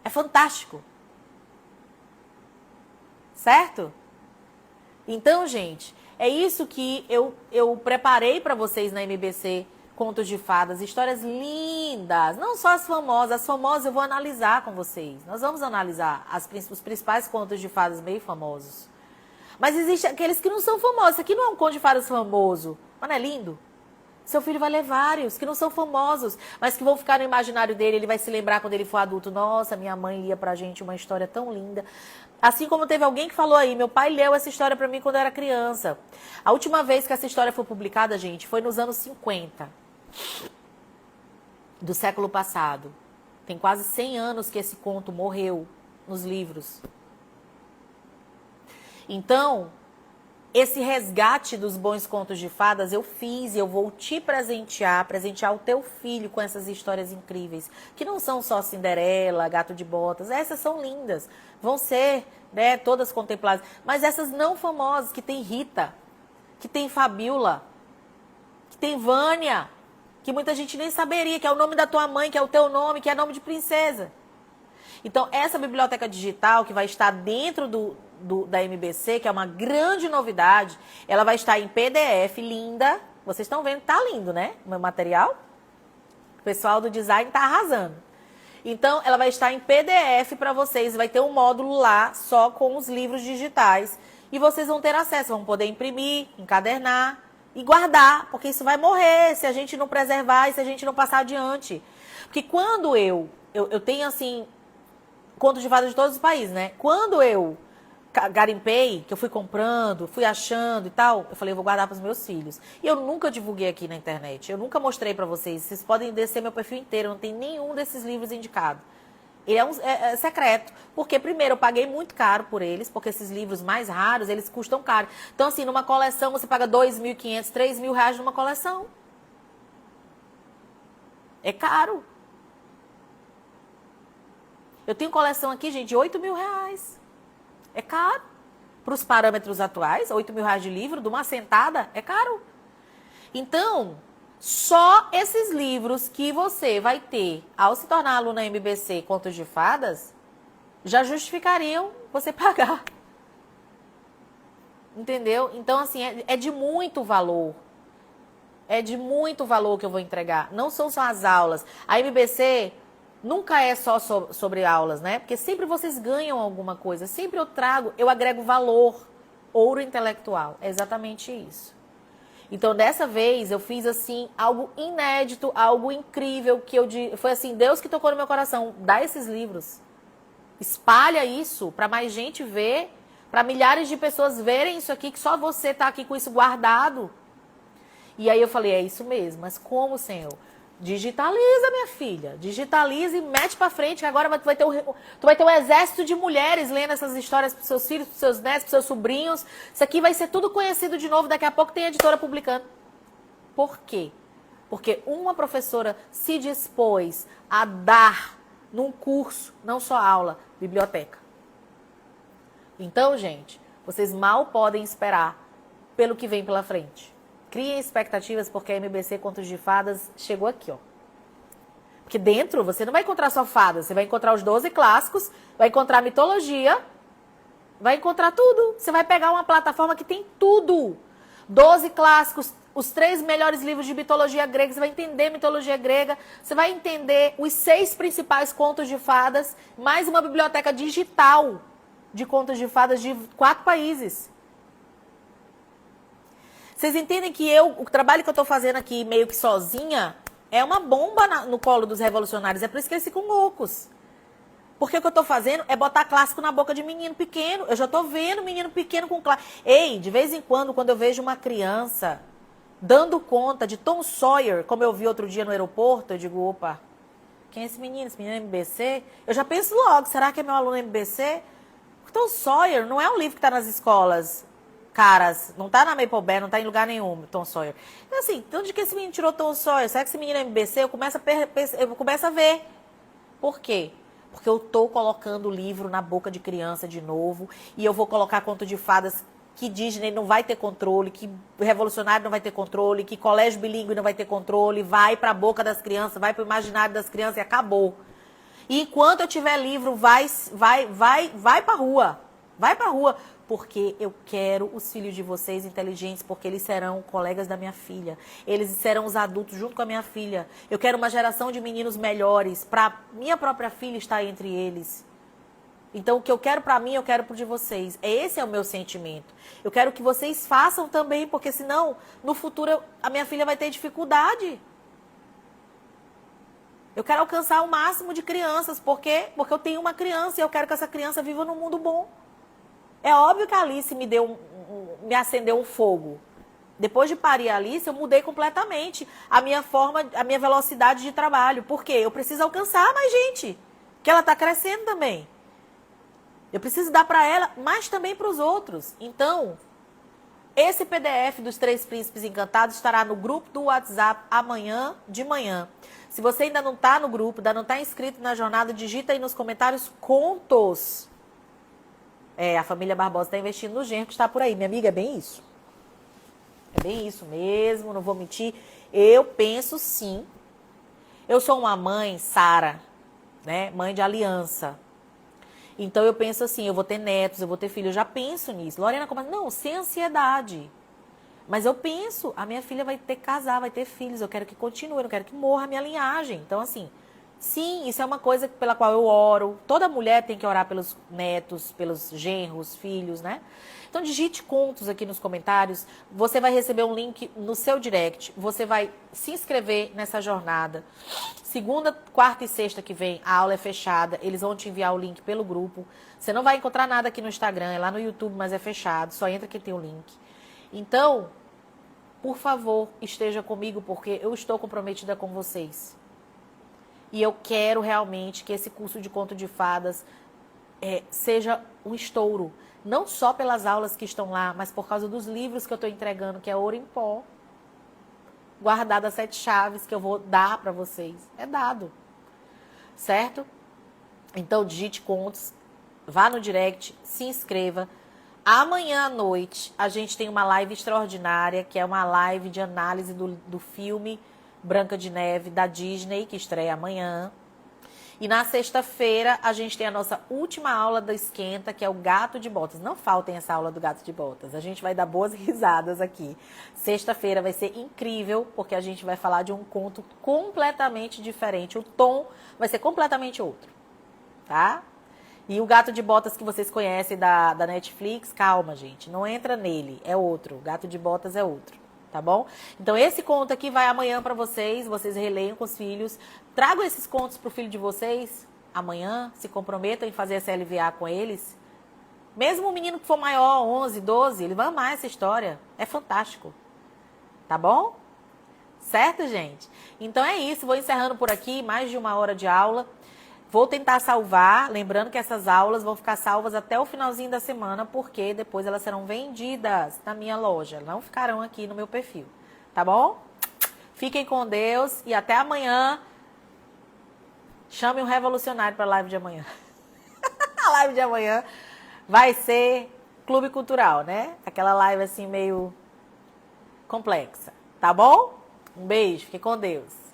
É fantástico. Certo? Então, gente, é isso que eu preparei para vocês na MBC Contos de Fadas. Histórias lindas. Não só as famosas. As famosas eu vou analisar com vocês. Nós vamos analisar os principais contos de fadas meio famosos. Mas existem aqueles que não são famosos. Isso aqui não é um conto de fadas famoso. Mas não é lindo? Seu filho vai ler vários que não são famosos, mas que vão ficar no imaginário dele. Ele vai se lembrar quando ele for adulto. Nossa, minha mãe lia pra gente uma história tão linda. Assim como teve alguém que falou aí, meu pai leu essa história pra mim quando eu era criança. A última vez que essa história foi publicada, gente, foi nos anos 50 do século passado. Tem quase 100 anos que esse conto morreu nos livros. Então... esse resgate dos bons contos de fadas eu fiz e eu vou te presentear o teu filho com essas histórias incríveis, que não são só Cinderela, Gato de Botas, essas são lindas, vão ser, né, todas contempladas, mas essas não famosas, que tem Rita, que tem Fabiola, que tem Vânia, que muita gente nem saberia, que é o nome da tua mãe, que é o teu nome, que é nome de princesa. Então, essa biblioteca digital que vai estar dentro da MBC, que é uma grande novidade, ela vai estar em PDF, linda. Vocês estão vendo, tá lindo, né? O meu material. O pessoal do design tá arrasando. Então, ela vai estar em PDF para vocês. Vai ter um módulo lá só com os livros digitais. E vocês vão ter acesso, vão poder imprimir, encadernar e guardar. Porque isso vai morrer se a gente não preservar e se a gente não passar adiante. Porque quando eu tenho, assim... contos de fadas de todos os países, né? Quando eu garimpei, que eu fui comprando, fui achando e tal, eu falei, eu vou guardar para os meus filhos. E eu nunca divulguei aqui na internet, eu nunca mostrei para vocês. Vocês podem descer meu perfil inteiro, não tem nenhum desses livros indicado. Ele é secreto, porque primeiro eu paguei muito caro por eles, porque esses livros mais raros, eles custam caro. Então assim, numa coleção você paga R$2.500, R$3.000 numa coleção. É caro. Eu tenho coleção aqui, gente, de R$8.000. É caro. Para os parâmetros atuais, R$8.000 de livro, de uma sentada, é caro. Então, só esses livros que você vai ter ao se tornar aluna MBC Contos de Fadas, já justificariam você pagar. Entendeu? Então, assim, é de muito valor. É de muito valor que eu vou entregar. Não são só as aulas. A MBC... nunca é só sobre aulas, né? Porque sempre vocês ganham alguma coisa. Sempre eu agrego valor, ouro intelectual. É exatamente isso. Então, dessa vez, eu fiz, assim, algo inédito, algo incrível, foi assim, Deus que tocou no meu coração. Dá esses livros. Espalha isso para mais gente ver, para milhares de pessoas verem isso aqui, que só você tá aqui com isso guardado. E aí eu falei, é isso mesmo. Mas como, Senhor? Digitaliza, minha filha. Digitaliza e mete pra frente, que agora tu vai ter um exército de mulheres lendo essas histórias pros seus filhos, pros seus netos, pros seus sobrinhos. Isso aqui vai ser tudo conhecido de novo. Daqui a pouco tem editora publicando. Por quê? Porque uma professora se dispôs a dar num curso, não só aula, biblioteca. Então, gente, vocês mal podem esperar pelo que vem pela frente. Criem expectativas, porque a MBC Contos de Fadas chegou aqui, ó. Porque dentro você não vai encontrar só fadas, você vai encontrar os 12 clássicos, vai encontrar mitologia, vai encontrar tudo. Você vai pegar uma plataforma que tem tudo. 12 clássicos, os 3 melhores livros de mitologia grega, você vai entender mitologia grega, você vai entender os 6 principais contos de fadas, mais uma biblioteca digital de contos de fadas de 4 países. Vocês entendem que o trabalho que eu estou fazendo aqui meio que sozinha é uma bomba no colo dos revolucionários, é por isso que eles ficam loucos. Porque o que eu estou fazendo é botar clássico na boca de menino pequeno. Eu já estou vendo menino pequeno com clássico. Ei, de vez em quando eu vejo uma criança dando conta de Tom Sawyer, como eu vi outro dia no aeroporto, eu digo, opa, quem é esse menino? Esse menino é MBC? Eu já penso logo, será que é meu aluno MBC? Tom Sawyer não é um livro que está nas escolas, caras, não está na Maple Bear, não está em lugar nenhum, Tom Sawyer. Então assim, de onde que esse menino tirou Tom Sawyer? Será que esse menino é MBC? Eu começo a ver. Por quê? Porque eu estou colocando o livro na boca de criança de novo, e eu vou colocar conto de fadas que Disney não vai ter controle, que Revolucionário não vai ter controle, que Colégio Bilíngue não vai ter controle, vai para a boca das crianças, vai para o imaginário das crianças e acabou. E enquanto eu tiver livro, vai para a rua. Vai para a rua, porque eu quero os filhos de vocês inteligentes, porque eles serão colegas da minha filha. Eles serão os adultos junto com a minha filha. Eu quero uma geração de meninos melhores, para minha própria filha estar entre eles. Então, o que eu quero para mim, eu quero para de vocês. Esse é o meu sentimento. Eu quero que vocês façam também, porque senão, no futuro, a minha filha vai ter dificuldade. Eu quero alcançar o máximo de crianças. Por quê? Porque eu tenho uma criança e eu quero que essa criança viva num mundo bom. É óbvio que a Alice me acendeu um fogo. Depois de parir a Alice, eu mudei completamente a minha velocidade de trabalho. Por quê? Eu preciso alcançar mais gente, que ela está crescendo também. Eu preciso dar para ela, mas também para os outros. Então, esse PDF dos 3 Príncipes Encantados estará no grupo do WhatsApp amanhã de manhã. Se você ainda não está no grupo, ainda não está inscrito na jornada, digita aí nos comentários contos. A família Barbosa está investindo no genro que está por aí. Minha amiga, é bem isso. É bem isso mesmo, não vou mentir. Eu penso sim. Eu sou uma mãe, Sara, né? Mãe de aliança. Então eu penso assim, eu vou ter netos, eu vou ter filhos, eu já penso nisso. Lorena, como? Não, sem ansiedade. Mas eu penso, a minha filha vai ter que casar, vai ter filhos, eu quero que continue, eu não quero que morra a minha linhagem. Então assim, sim, isso é uma coisa pela qual eu oro. Toda mulher tem que orar pelos netos, pelos genros, filhos, né? Então digite contos aqui nos comentários. Você vai receber um link no seu direct. Você vai se inscrever nessa jornada. Segunda, quarta e sexta que vem, a aula é fechada. Eles vão te enviar o link pelo grupo. Você não vai encontrar nada aqui no Instagram, é lá no YouTube, mas é fechado. Só entra que tem o link. Então, por favor, esteja comigo, porque eu estou comprometida com vocês. E eu quero realmente que esse curso de conto de fadas seja um estouro. Não só pelas aulas que estão lá, mas por causa dos livros que eu estou entregando, que é Ouro em Pó. Guardado as 7 chaves que eu vou dar para vocês. É dado. Certo? Então, digite contos, vá no direct, se inscreva. Amanhã à noite, a gente tem uma live extraordinária, que é uma live de análise do filme Branca de Neve, da Disney, que estreia amanhã. E na sexta-feira, a gente tem a nossa última aula da Esquenta, que é o Gato de Botas. Não faltem essa aula do Gato de Botas. A gente vai dar boas risadas aqui. Sexta-feira vai ser incrível, porque a gente vai falar de um conto completamente diferente. O tom vai ser completamente outro, tá? E o Gato de Botas que vocês conhecem da Netflix, calma, gente. Não entra nele, é outro. O Gato de Botas é outro. Tá bom? Então, esse conto aqui vai amanhã para vocês leiam com os filhos. Tragam esses contos pro filho de vocês amanhã, se comprometam em fazer essa LVA com eles. Mesmo o menino que for maior, 11, 12, ele vai amar essa história. É fantástico. Tá bom? Certo, gente? Então é isso, vou encerrando por aqui, mais de 1 hora de aula. Vou tentar salvar, lembrando que essas aulas vão ficar salvas até o finalzinho da semana, porque depois elas serão vendidas na minha loja, não ficarão aqui no meu perfil, tá bom? Fiquem com Deus e até amanhã. Chame um revolucionário para a live de amanhã. A live de amanhã vai ser Clube Cultural, né? Aquela live assim meio complexa, tá bom? Um beijo, fiquem com Deus.